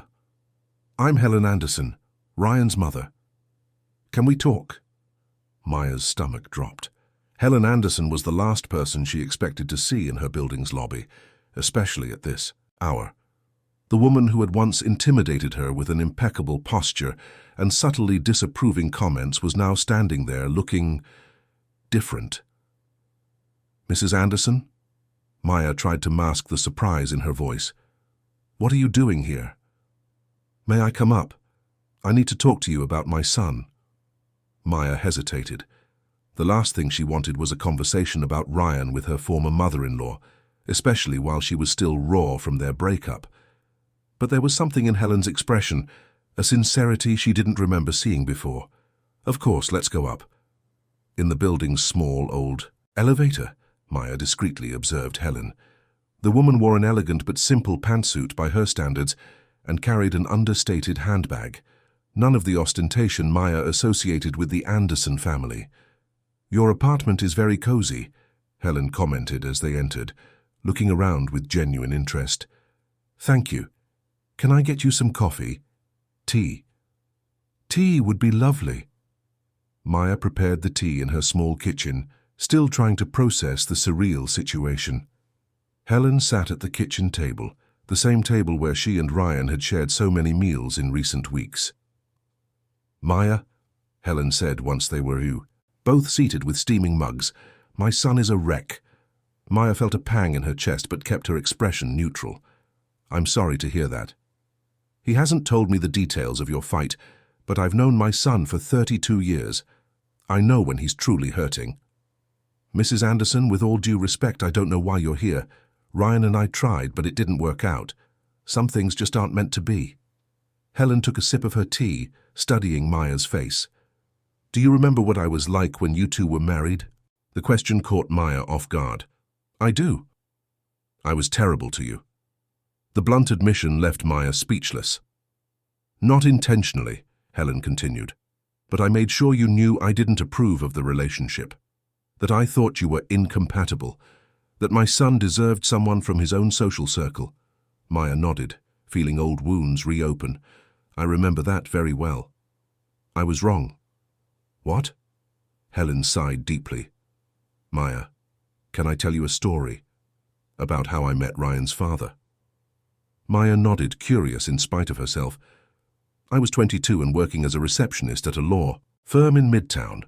A: I'm Helen Anderson, Ryan's mother. Can we talk? Maya's stomach dropped. Helen Anderson was the last person she expected to see in her building's lobby, especially at this hour. The woman who had once intimidated her with an impeccable posture and subtly disapproving comments was now standing there looking different. Mrs. Anderson? Maya tried to mask the surprise in her voice. What are you doing here? May I come up? I need to talk to you about my son. Maya hesitated. The last thing she wanted was a conversation about Ryan with her former mother-in-law, especially while she was still raw from their breakup. But there was something in Helen's expression, a sincerity she didn't remember seeing before. Of course, let's go up. In the building's small, old elevator, Maya discreetly observed Helen. The woman wore an elegant but simple pantsuit by her standards and carried an understated handbag, none of the ostentation Maya associated with the Anderson family. Your apartment is very cozy, Helen commented as they entered, looking around with genuine interest. Thank you. Can I get you some coffee? Tea. Tea would be lovely. Maya prepared the tea in her small kitchen, still trying to process the surreal situation. Helen sat at the kitchen table, the same table where she and Ryan had shared so many meals in recent weeks. Maya, Helen said once they were both seated with steaming mugs, my son is a wreck. Maya felt a pang in her chest but kept her expression neutral. I'm sorry to hear that. He hasn't told me the details of your fight, but I've known my son for 32 years. I know when he's truly hurting. Mrs. Anderson, with all due respect, I don't know why you're here. Ryan and I tried, but it didn't work out. Some things just aren't meant to be. Helen took a sip of her tea, studying Maya's face. Do you remember what I was like when you two were married? The question caught Maya off guard. I do. I was terrible to you. The blunt admission left Maya speechless. Not intentionally, Helen continued, but I made sure you knew I didn't approve of the relationship, that I thought you were incompatible, that my son deserved someone from his own social circle. Maya nodded, feeling old wounds reopen. I remember that very well. I was wrong. What? Helen sighed deeply. Maya, can I tell you a story about how I met Ryan's father? Maya nodded, curious in spite of herself. I was 22 and working as a receptionist at a law firm in Midtown.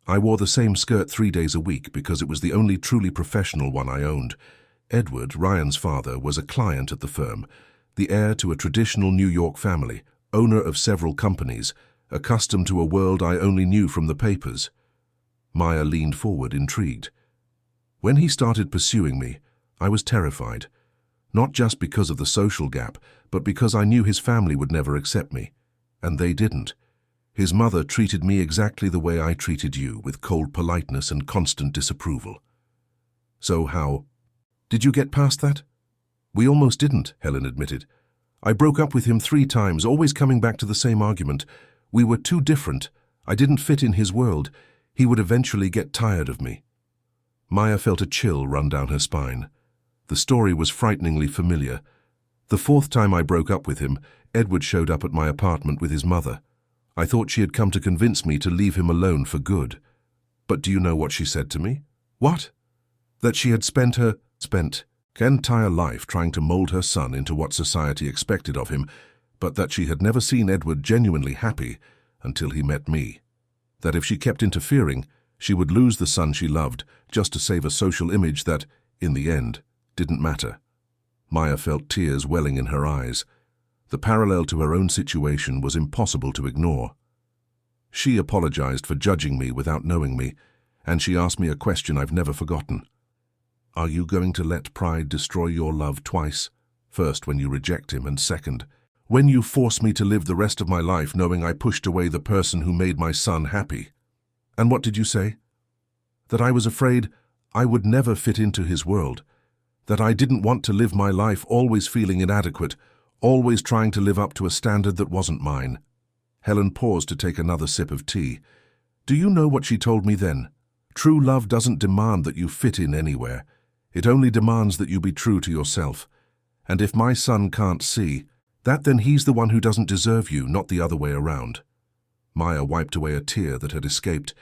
A: I wore the same skirt 3 days a week because it was the only truly professional one I owned. Edward, Ryan's father, was a client at the firm, the heir to a traditional New York family, owner of several companies, accustomed to a world I only knew from the papers. Maya leaned forward, intrigued. When he started pursuing me, I was terrified, not just because of the social gap, but because I knew his family would never accept me. And they didn't. His mother treated me exactly the way I treated you, with cold politeness and constant disapproval. So how did you get past that? We almost didn't, Helen admitted. I broke up with him 3 times, always coming back to the same argument. We were too different. I didn't fit in his world. He would eventually get tired of me. Maya felt a chill run down her spine. The story was frighteningly familiar. The 4th time I broke up with him, Edward showed up at my apartment with his mother. I thought she had come to convince me to leave him alone for good. But do you know what she said to me? What? That she had spent her entire life trying to mold her son into what society expected of him, but that she had never seen Edward genuinely happy until he met me. That if she kept interfering, she would lose the son she loved just to save a social image that, in the end, didn't matter. Maya felt tears welling in her eyes. The parallel to her own situation was impossible to ignore. She apologized for judging me without knowing me, and she asked me a question I've never forgotten. Are you going to let pride destroy your love twice? First, when you reject him, and second, when you force me to live the rest of my life knowing I pushed away the person who made my son happy. And what did you say? That I was afraid I would never fit into his world. That I didn't want to live my life always feeling inadequate, always trying to live up to a standard that wasn't mine. Helen paused to take another sip of tea. Do you know what she told me then? True love doesn't demand that you fit in anywhere. It only demands that you be true to yourself. And if my son can't see that, then he's the one who doesn't deserve you, not the other way around. Maya wiped away a tear that had escaped.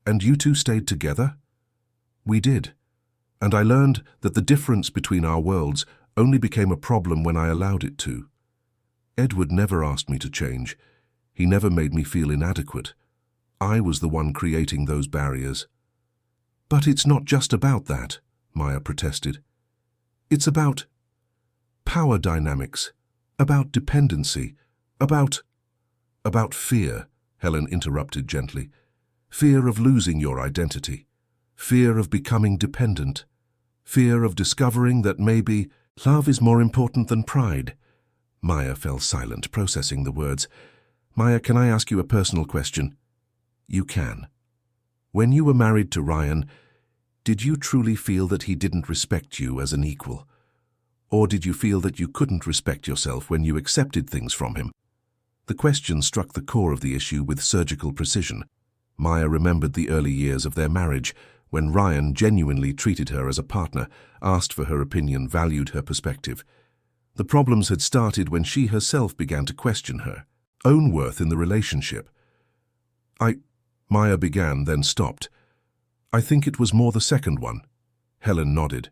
A: And you two stayed together? We did. And I learned that the difference between our worlds only became a problem when I allowed it to. Edward never asked me to change. He never made me feel inadequate. I was the one creating those barriers. But it's not just about that, Maya protested. It's about power dynamics, about dependency, about fear, Helen interrupted gently. Fear of losing your identity, fear of becoming dependent, fear of discovering that maybe love is more important than pride. Maya fell silent, processing the words. Maya, can I ask you a personal question? You can. When you were married to Ryan, did you truly feel that he didn't respect you as an equal? Or did you feel that you couldn't respect yourself when you accepted things from him? The question struck the core of the issue with surgical precision. Maya remembered the early years of their marriage, when Ryan genuinely treated her as a partner, asked for her opinion, valued her perspective. The problems had started when she herself began to question her own worth in the relationship. Maya began, then stopped. I think it was more the second one. Helen nodded.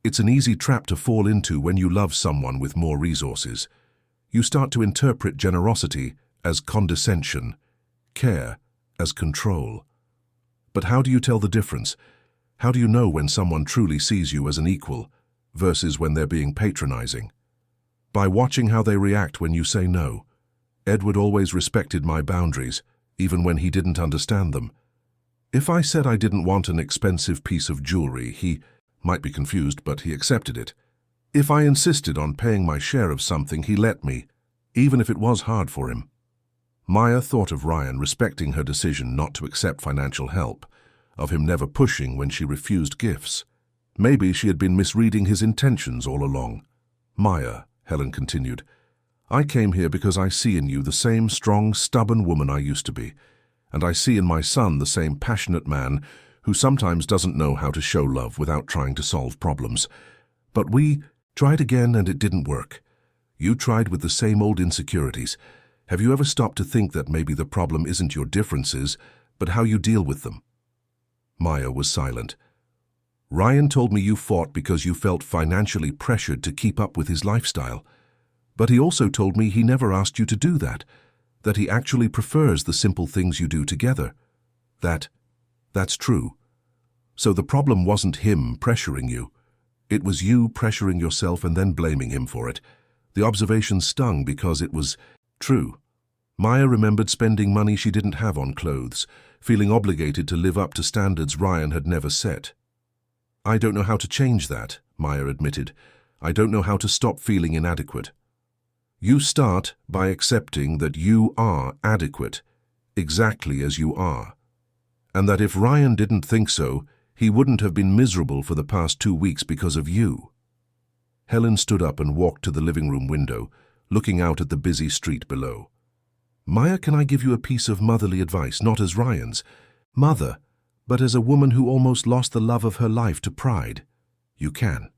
A: It's an easy trap to fall into when you love someone with more resources. You start to interpret generosity as condescension, care as control. But how do you tell the difference? How do you know when someone truly sees you as an equal versus when they're being patronizing? By watching how they react when you say no. Edward always respected my boundaries, even when he didn't understand them. If I said I didn't want an expensive piece of jewelry, he might be confused, but he accepted it. If I insisted on paying my share of something, he let me, even if it was hard for him. Maya thought of Ryan respecting her decision not to accept financial help, of him never pushing when she refused gifts. Maybe she had been misreading his intentions all along. Maya, Helen continued, I came here because I see in you the same strong, stubborn woman I used to be, and I see in my son the same passionate man who sometimes doesn't know how to show love without trying to solve problems. But we tried again and it didn't work. You tried with the same old insecurities. Have you ever stopped to think that maybe the problem isn't your differences, but how you deal with them? Maya was silent. Ryan told me you fought because you felt financially pressured to keep up with his lifestyle. But he also told me he never asked you to do that he actually prefers the simple things you do together. That's true. So the problem wasn't him pressuring you. It was you pressuring yourself and then blaming him for it. The observation stung because it was true. Maya remembered spending money she didn't have on clothes, feeling obligated to live up to standards Ryan had never set. I don't know how to change that, Maya admitted. I don't know how to stop feeling inadequate. You start by accepting that you are adequate, exactly as you are. And that if Ryan didn't think so, he wouldn't have been miserable for the past 2 weeks because of you. Helen stood up and walked to the living room window, looking out at the busy street below. Maya, can I give you a piece of motherly advice, not as Ryan's mother, but as a woman who almost lost the love of her life to pride? You can.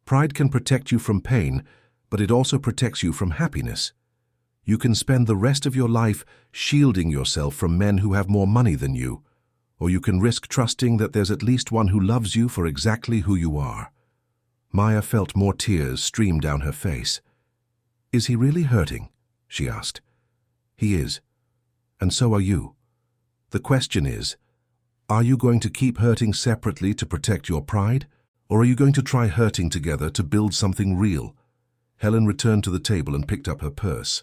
A: Pride can protect you from pain, but it also protects you from happiness. You can spend the rest of your life shielding yourself from men who have more money than you, or you can risk trusting that there's at least one who loves you for exactly who you are. Maya felt more tears stream down her face. Is he really hurting? She asked. He is. And so are you. The question is, are you going to keep hurting separately to protect your pride, or are you going to try hurting together to build something real? Helen returned to the table and picked up her purse.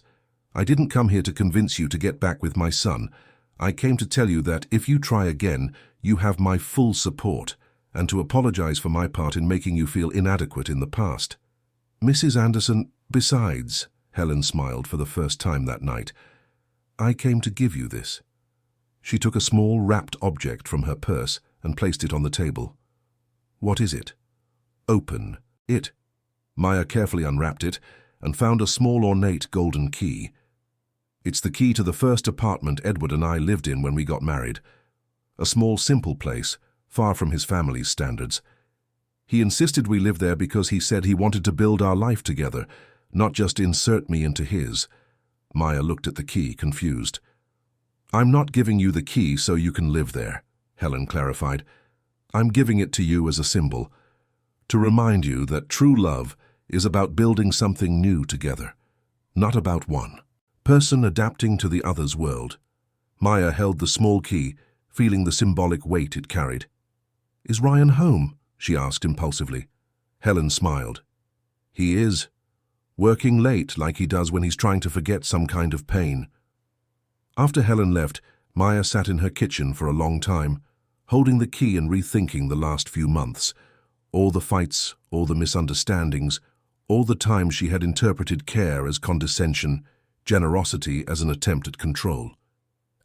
A: I didn't come here to convince you to get back with my son. I came to tell you that if you try again, you have my full support, and to apologize for my part in making you feel inadequate in the past. Mrs. Anderson, besides, Helen smiled for the first time that night, I came to give you this. She took a small wrapped object from her purse and placed it on the table. What is it? Open it. Maya carefully unwrapped it and found a small ornate golden key. It's the key to the first apartment Edward and I lived in when we got married. A small, simple place, far from his family's standards. He insisted we live there because he said he wanted to build our life together, not just insert me into his. Maya looked at the key, confused. I'm not giving you the key so you can live there, Helen clarified. I'm giving it to you as a symbol, to remind you that true love is about building something new together, not about one person adapting to the other's world. Maya held the small key, feeling the symbolic weight it carried. Is Ryan home? She asked impulsively. Helen smiled. He is. Working late like he does when he's trying to forget some kind of pain. After Helen left, Maya sat in her kitchen for a long time, holding the key and rethinking the last few months. All the fights, all the misunderstandings, all the times she had interpreted care as condescension, generosity as an attempt at control.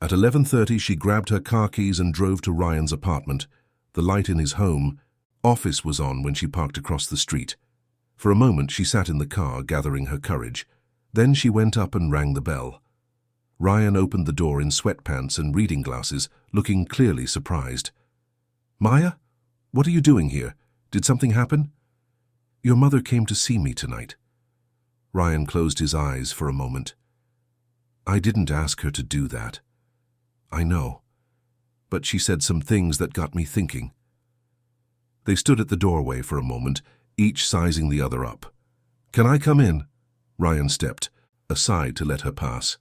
A: At 11:30 she grabbed her car keys and drove to Ryan's apartment. The light in his home office was on when she parked across the street. For a moment she sat in the car, gathering her courage. Then she went up and rang the bell. Ryan opened the door in sweatpants and reading glasses, looking clearly surprised. "Maya? What are you doing here? Did something happen?" "Your mother came to see me tonight." Ryan closed his eyes for a moment. "I didn't ask her to do that. I know. But she said some things that got me thinking." They stood at the doorway for a moment, each sizing the other up. "Can I come in?" Ryan stepped aside to let her pass.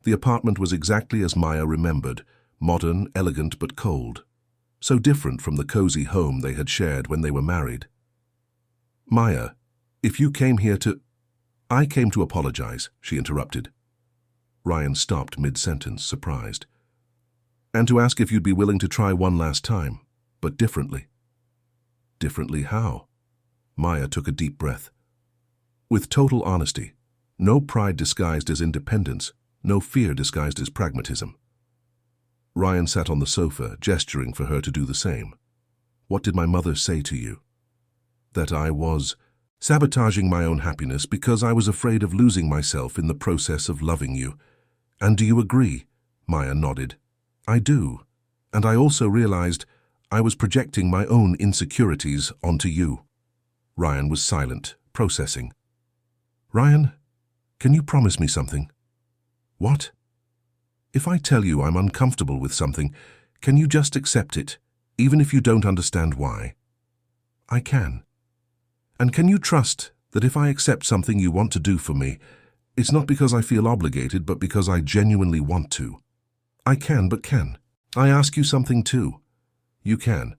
A: The apartment was exactly as Maya remembered, modern, elegant, but cold. So different from the cozy home they had shared when they were married. "Maya, if you came here to—" "I came to apologize," she interrupted. Ryan stopped mid-sentence, surprised. "And to ask if you'd be willing to try one last time, but differently." "Differently how?" Maya took a deep breath. "With total honesty. No pride disguised as independence, no fear disguised as pragmatism." Ryan sat on the sofa, gesturing for her to do the same. "What did my mother say to you?" "That I was sabotaging my own happiness because I was afraid of losing myself in the process of loving you. And do you agree?" Maya nodded. "I do. And I also realized I was projecting my own insecurities onto you." Ryan was silent, processing. "Ryan, can you promise me something?" "What?" "If I tell you I'm uncomfortable with something, can you just accept it, even if you don't understand why?" "I can." "And can you trust that if I accept something you want to do for me, it's not because I feel obligated, but because I genuinely want to?" "I can, but can I ask you something too?" "You can.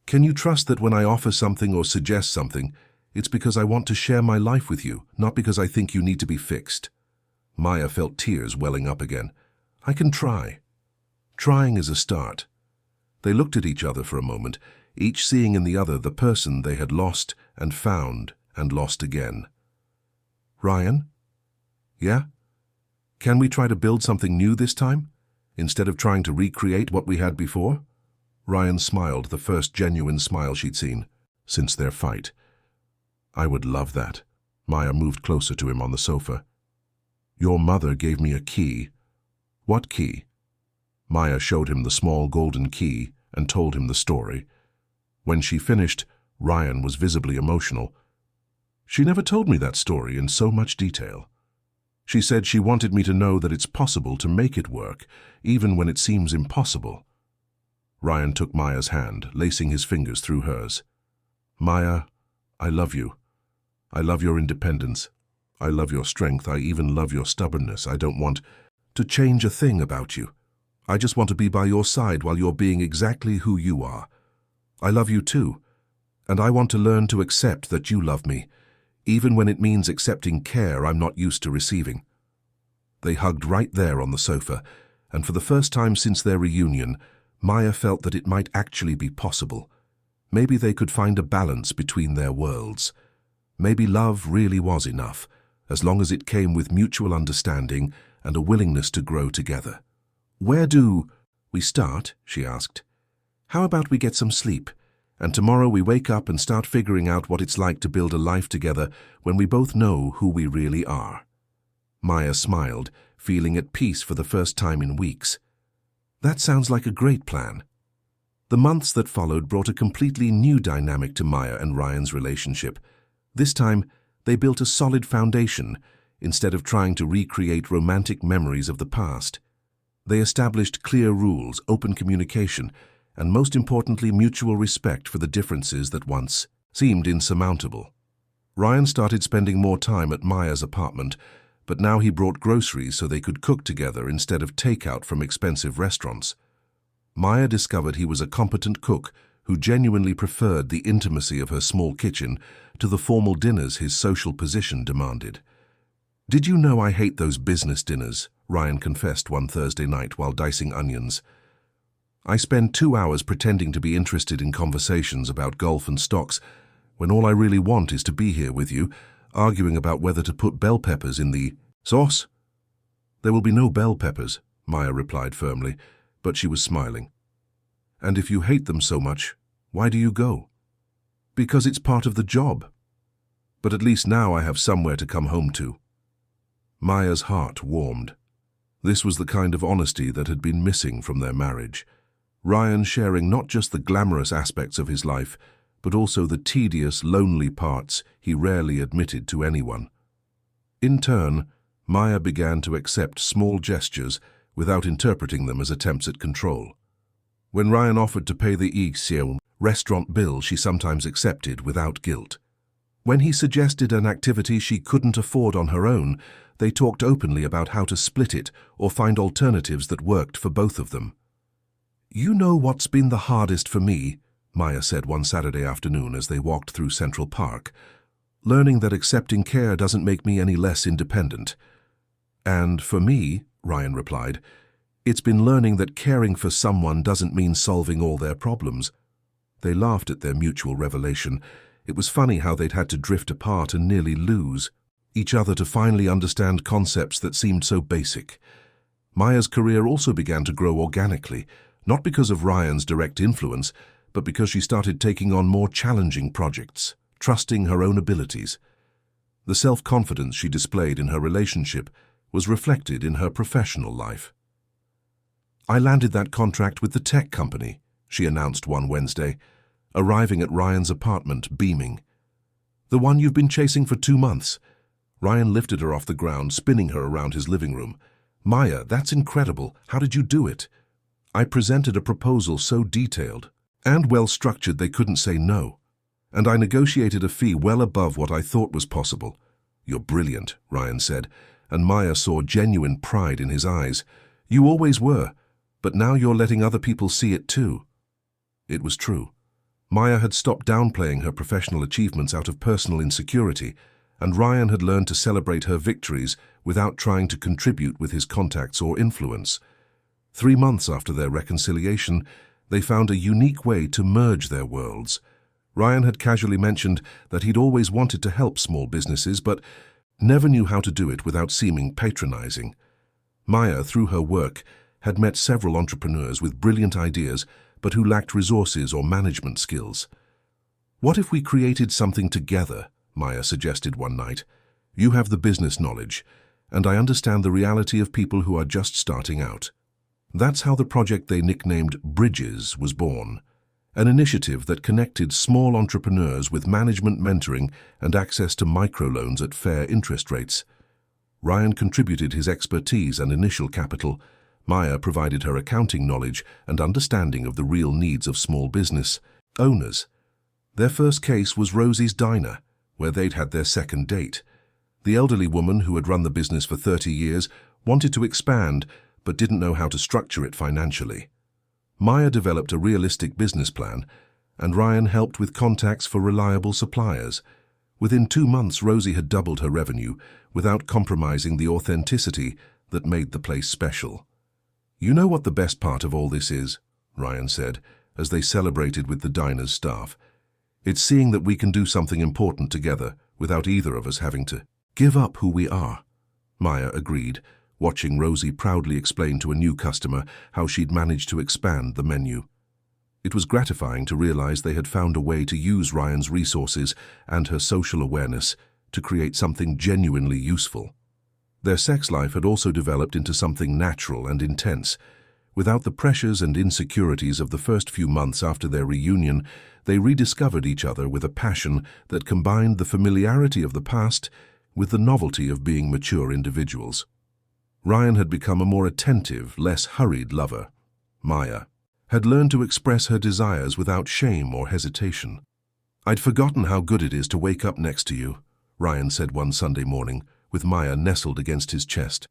A: Can you trust that when I offer something or suggest something, it's because I want to share my life with you, not because I think you need to be fixed?" Maya felt tears welling up again. "I can try. Trying is a start." They looked at each other for a moment, each seeing in the other the person they had lost and found and lost again. "Ryan?" "Yeah? Can we try to build something new this time, instead of trying to recreate what we had before?" Ryan smiled, the first genuine smile she'd seen since their fight. "I would love that." Maya moved closer to him on the sofa. "Your mother gave me a key." "What key?" Maya showed him the small golden key and told him the story. When she finished, Ryan was visibly emotional. "She never told me that story in so much detail. She said she wanted me to know that it's possible to make it work, even when it seems impossible." Ryan took Maya's hand, lacing his fingers through hers. "Maya, I love you. I love your independence. I love your strength. I even love your stubbornness. I don't want to change a thing about you. I just want to be by your side while you're being exactly who you are. I love you too, and I want to learn to accept that you love me, even when it means accepting care I'm not used to receiving." They hugged right there on the sofa, and for the first time since their reunion, Maya felt that it might actually be possible. Maybe they could find a balance between their worlds. Maybe love really was enough, as long as it came with mutual understanding and a willingness to grow together. "Where do we start?" she asked. "How about we get some sleep, and tomorrow we wake up and start figuring out what it's like to build a life together when we both know who we really are?" Maya smiled, feeling at peace for the first time in weeks. "That sounds like a great plan." The months that followed brought a completely new dynamic to Maya and Ryan's relationship. This time, they built a solid foundation, instead of trying to recreate romantic memories of the past. They established clear rules, open communication, and most importantly, mutual respect for the differences that once seemed insurmountable. Ryan started spending more time at Maya's apartment, but now he brought groceries so they could cook together instead of takeout from expensive restaurants. Maya discovered he was a competent cook who genuinely preferred the intimacy of her small kitchen to the formal dinners his social position demanded. "Did you know I hate those business dinners?" Ryan confessed one Thursday night while dicing onions. "I spend 2 hours pretending to be interested in conversations about golf and stocks, when all I really want is to be here with you, arguing about whether to put bell peppers in the sauce." "There will be no bell peppers," Maya replied firmly, but she was smiling. "And if you hate them so much, why do you go?" "Because it's part of the job. But at least now I have somewhere to come home to." Maya's heart warmed. This was the kind of honesty that had been missing from their marriage. Ryan sharing not just the glamorous aspects of his life, but also the tedious, lonely parts he rarely admitted to anyone. In turn, Maya began to accept small gestures without interpreting them as attempts at control. When Ryan offered to pay the Xiao restaurant bill, she sometimes accepted without guilt. When he suggested an activity she couldn't afford on her own, they talked openly about how to split it or find alternatives that worked for both of them. "You know what's been the hardest for me," Maya said one Saturday afternoon as they walked through Central Park. "Learning that accepting care doesn't make me any less independent." "And for me," Ryan replied, "it's been learning that caring for someone doesn't mean solving all their problems." They laughed at their mutual revelation. It was funny how they'd had to drift apart and nearly lose each other to finally understand concepts that seemed so basic. Maya's career also began to grow organically, not because of Ryan's direct influence, but because she started taking on more challenging projects, trusting her own abilities. The self-confidence she displayed in her relationship was reflected in her professional life. "I landed that contract with the tech company," she announced one Wednesday, arriving at Ryan's apartment beaming. "The one you've been chasing for 2 months." Ryan lifted her off the ground, spinning her around his living room. "Maya, that's incredible. How did you do it?" "I presented a proposal so detailed and well-structured they couldn't say no. And I negotiated a fee well above what I thought was possible." "You're brilliant," Ryan said, and Maya saw genuine pride in his eyes. "You always were, but now you're letting other people see it too." It was true. Maya had stopped downplaying her professional achievements out of personal insecurity, and Ryan had learned to celebrate her victories without trying to contribute with his contacts or influence. 3 months after their reconciliation, they found a unique way to merge their worlds. Ryan had casually mentioned that he'd always wanted to help small businesses, but never knew how to do it without seeming patronizing. Maya, through her work, had met several entrepreneurs with brilliant ideas, but who lacked resources or management skills. "What if we created something together?" Maya suggested one night. "You have the business knowledge, and I understand the reality of people who are just starting out." That's how the project they nicknamed Bridges was born, an initiative that connected small entrepreneurs with management mentoring and access to microloans at fair interest rates. Ryan contributed his expertise and initial capital. Maya provided her accounting knowledge and understanding of the real needs of small business owners. Their first case was Rosie's Diner, where they'd had their second date. The elderly woman who had run the business for 30 years wanted to expand, but didn't know how to structure it financially. Maya developed a realistic business plan, and Ryan helped with contacts for reliable suppliers. Within 2 months, Rosie had doubled her revenue without compromising the authenticity that made the place special. "You know what the best part of all this is?" Ryan said, as they celebrated with the diner's staff. "It's seeing that we can do something important together without either of us having to give up who we are." Maya agreed, watching Rosie proudly explain to a new customer how she'd managed to expand the menu. It was gratifying to realize they had found a way to use Ryan's resources and her social awareness to create something genuinely useful. Their sex life had also developed into something natural and intense. Without the pressures and insecurities of the first few months after their reunion, they rediscovered each other with a passion that combined the familiarity of the past with the novelty of being mature individuals. Ryan had become a more attentive, less hurried lover. Maya had learned to express her desires without shame or hesitation. "I'd forgotten how good it is to wake up next to you," Ryan said one Sunday morning, with Maya nestled against his chest.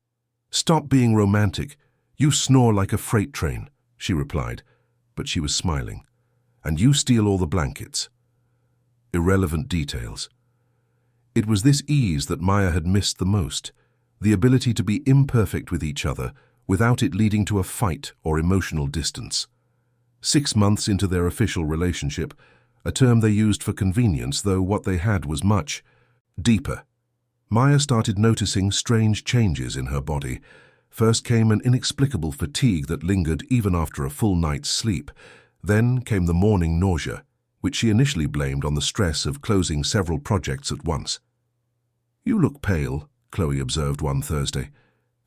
A: "Stop being romantic. You snore like a freight train," she replied, but she was smiling. "And you steal all the blankets." Irrelevant details. It was this ease that Maya had missed the most, the ability to be imperfect with each other without it leading to a fight or emotional distance. 6 months into their official relationship, a term they used for convenience, though what they had was much deeper, Maya started noticing strange changes in her body. First came an inexplicable fatigue that lingered even after a full night's sleep. Then came the morning nausea, which she initially blamed on the stress of closing several projects at once. "You look pale," Chloe observed one Thursday.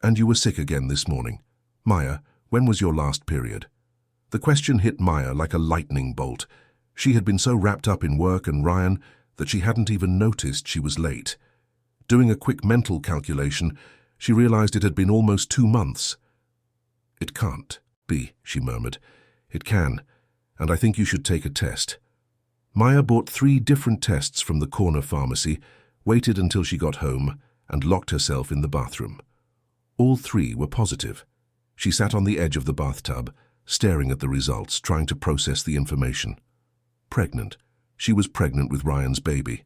A: And you were sick again this morning. Maya, when was your last period? The question hit Maya like a lightning bolt. She had been so wrapped up in work and Ryan that she hadn't even noticed she was late. Doing a quick mental calculation, she realized it had been almost 2 months. It can't be, she murmured. It can, and I think you should take a test. Maya bought 3 different tests from the corner pharmacy, waited until she got home, and locked herself in the bathroom. All 3 were positive. She sat on the edge of the bathtub, staring at the results, trying to process the information. Pregnant. She was pregnant with Ryan's baby.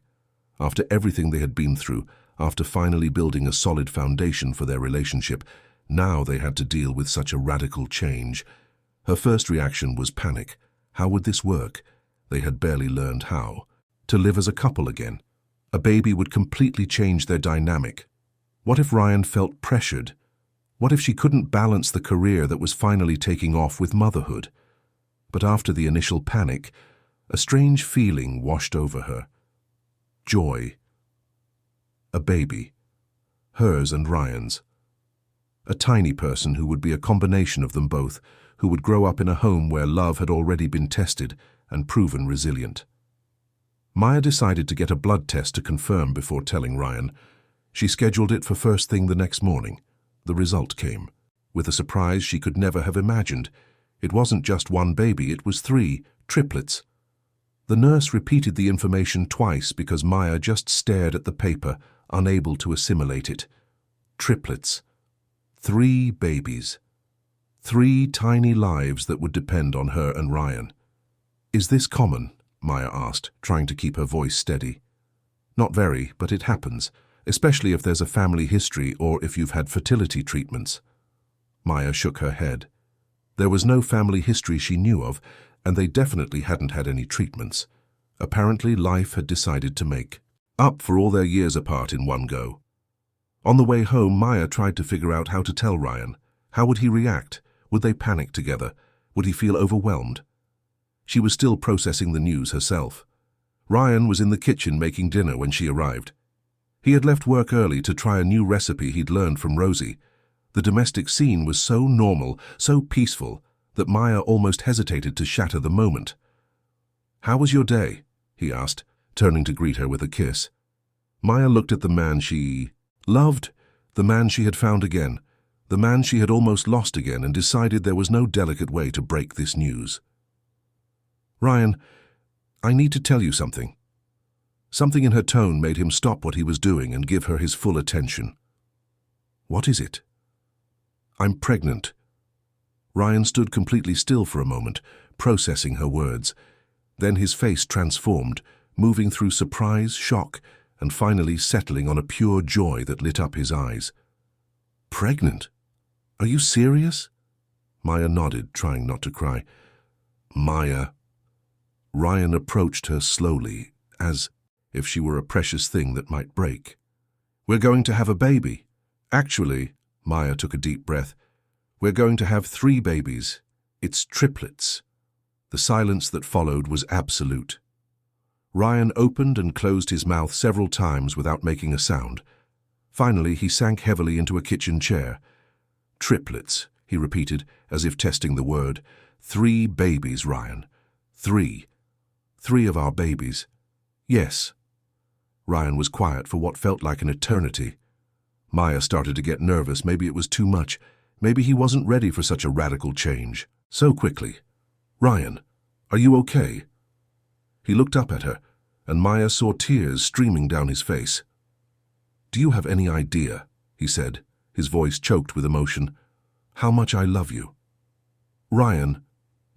A: After everything they had been through, after finally building a solid foundation for their relationship, now they had to deal with such a radical change. Her first reaction was panic. How would this work? They had barely learned how. To live as a couple again. A baby would completely change their dynamic. What if Ryan felt pressured? What if she couldn't balance the career that was finally taking off with motherhood? But after the initial panic, a strange feeling washed over her. Joy. A baby. Hers and Ryan's. A tiny person who would be a combination of them both, who would grow up in a home where love had already been tested and proven resilient. Maya decided to get a blood test to confirm before telling Ryan. She scheduled it for first thing the next morning. The result came, with a surprise she could never have imagined. It wasn't just 1 baby, it was 3, triplets. The nurse repeated the information twice because Maya just stared at the paper, unable to assimilate it. Triplets. 3 babies. 3 tiny lives that would depend on her and Ryan. Is this common? Maya asked, trying to keep her voice steady. Not very, but it happens, especially if there's a family history or if you've had fertility treatments. Maya shook her head. There was no family history she knew of, and they definitely hadn't had any treatments. Apparently, life had decided to make up for all their years apart in one go. On the way home, Maya tried to figure out how to tell Ryan. How would he react? Would they panic together? Would he feel overwhelmed? She was still processing the news herself. Ryan was in the kitchen making dinner when she arrived. He had left work early to try a new recipe he'd learned from Rosie. The domestic scene was so normal, so peaceful, that Maya almost hesitated to shatter the moment. "How was your day?" he asked, turning to greet her with a kiss. Maya looked at the man she loved, the man she had found again, the man she had almost lost again, and decided there was no delicate way to break this news. "Ryan, I need to tell you something." Something in her tone made him stop what he was doing and give her his full attention. "What is it?" "I'm pregnant." Ryan stood completely still for a moment, processing her words. Then his face transformed, moving through surprise, shock, and finally settling on a pure joy that lit up his eyes. "Pregnant? Are you serious?" Maya nodded, trying not to cry. "Maya." Ryan approached her slowly, as if she were a precious thing that might break. "We're going to have a baby. Actually," Maya took a deep breath, "we're going to have 3 babies. It's triplets." The silence that followed was absolute. Ryan opened and closed his mouth several times without making a sound. Finally, he sank heavily into a kitchen chair. "Triplets," he repeated, as if testing the word. 3 babies, Ryan. 3. 3 of our babies. Yes. Ryan was quiet for what felt like an eternity. Maya started to get nervous. Maybe it was too much. Maybe he wasn't ready for such a radical change. So quickly. "Ryan, are you okay?" He looked up at her, and Maya saw tears streaming down his face. "Do you have any idea," he said, his voice choked with emotion, "how much I love you?" "Ryan,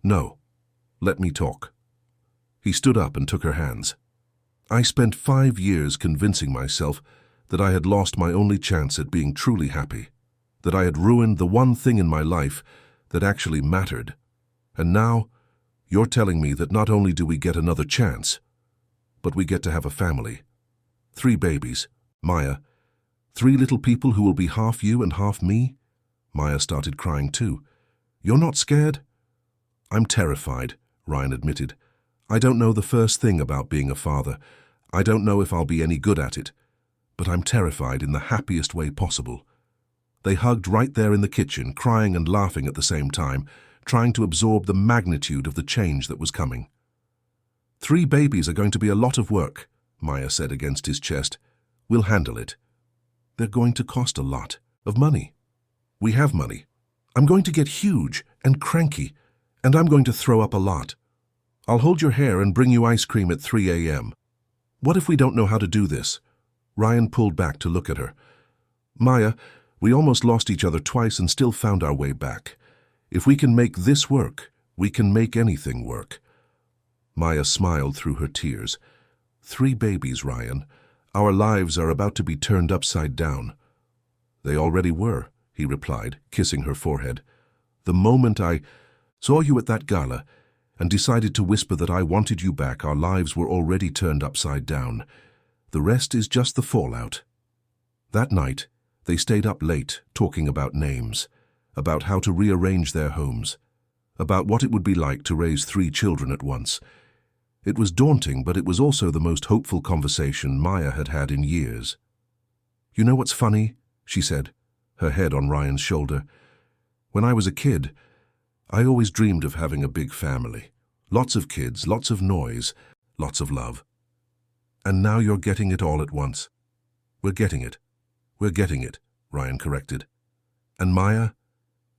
A: no. Let me talk." He stood up and took her hands. "I spent 5 years convincing myself that I had lost my only chance at being truly happy, that I had ruined the one thing in my life that actually mattered. And now, you're telling me that not only do we get another chance, but we get to have a family. 3 babies, Maya. 3 little people who will be half you and half me." Maya started crying too. "You're not scared?" "I'm terrified," Ryan admitted. "I don't know the first thing about being a father. I don't know if I'll be any good at it. But I'm terrified in the happiest way possible. They hugged right there in the kitchen, crying and laughing at the same time, trying to absorb the magnitude of the change that was coming. 3 babies are going to be a lot of work, Maya said against his chest. We'll handle it. They're going to cost a lot of money. We have money. I'm going to get huge and cranky, and I'm going to throw up a lot. I'll hold your hair and bring you ice cream at 3 a.m. What if we don't know how to do this? Ryan pulled back to look at her. Maya, we almost lost each other twice and still found our way back. If we can make this work, we can make anything work. Maya smiled through her tears. 3 babies, Ryan. Our lives are about to be turned upside down. They already were, he replied, kissing her forehead. The moment I saw you at that gala and decided to whisper that I wanted you back, our lives were already turned upside down. The rest is just the fallout. That night, they stayed up late talking about names, about how to rearrange their homes, about what it would be like to raise 3 children at once. It was daunting, but it was also the most hopeful conversation Maya had had in years. You know what's funny? She said, her head on Ryan's shoulder. When I was a kid, I always dreamed of having a big family. Lots of kids, lots of noise, lots of love. And now you're getting it all at once. We're getting it. We're getting it, Ryan corrected. And Maya,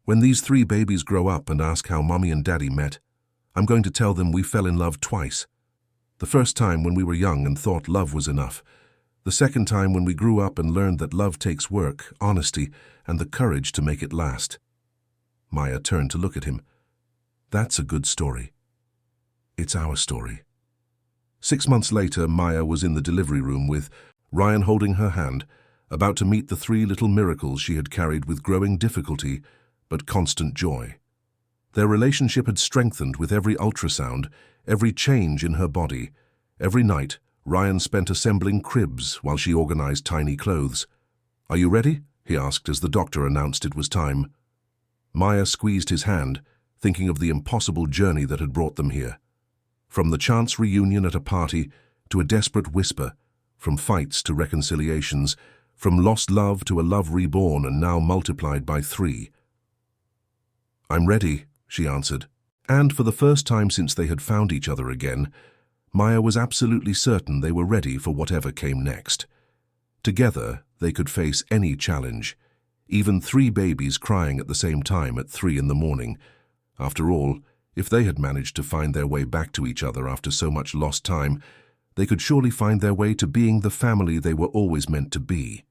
A: when these 3 babies grow up and ask how Mommy and Daddy met, I'm going to tell them we fell in love twice. The first time when we were young and thought love was enough. The second time when we grew up and learned that love takes work, honesty, and the courage to make it last. Maya turned to look at him. That's a good story. It's our story. 6 months later, Maya was in the delivery room with Ryan holding her hand, about to meet the 3 little miracles she had carried with growing difficulty but constant joy. Their relationship had strengthened with every ultrasound, every change in her body. Every night, Ryan spent assembling cribs while she organized tiny clothes. Are you ready? He asked as the doctor announced it was time. Maya squeezed his hand, thinking of the impossible journey that had brought them here. From the chance reunion at a party to a desperate whisper, from fights to reconciliations, from lost love to a love reborn and now multiplied by 3. I'm ready, she answered. And for the first time since they had found each other again, Maya was absolutely certain they were ready for whatever came next. Together, they could face any challenge, even 3 babies crying at the same time at 3 in the morning. After all, if they had managed to find their way back to each other after so much lost time, they could surely find their way to being the family they were always meant to be.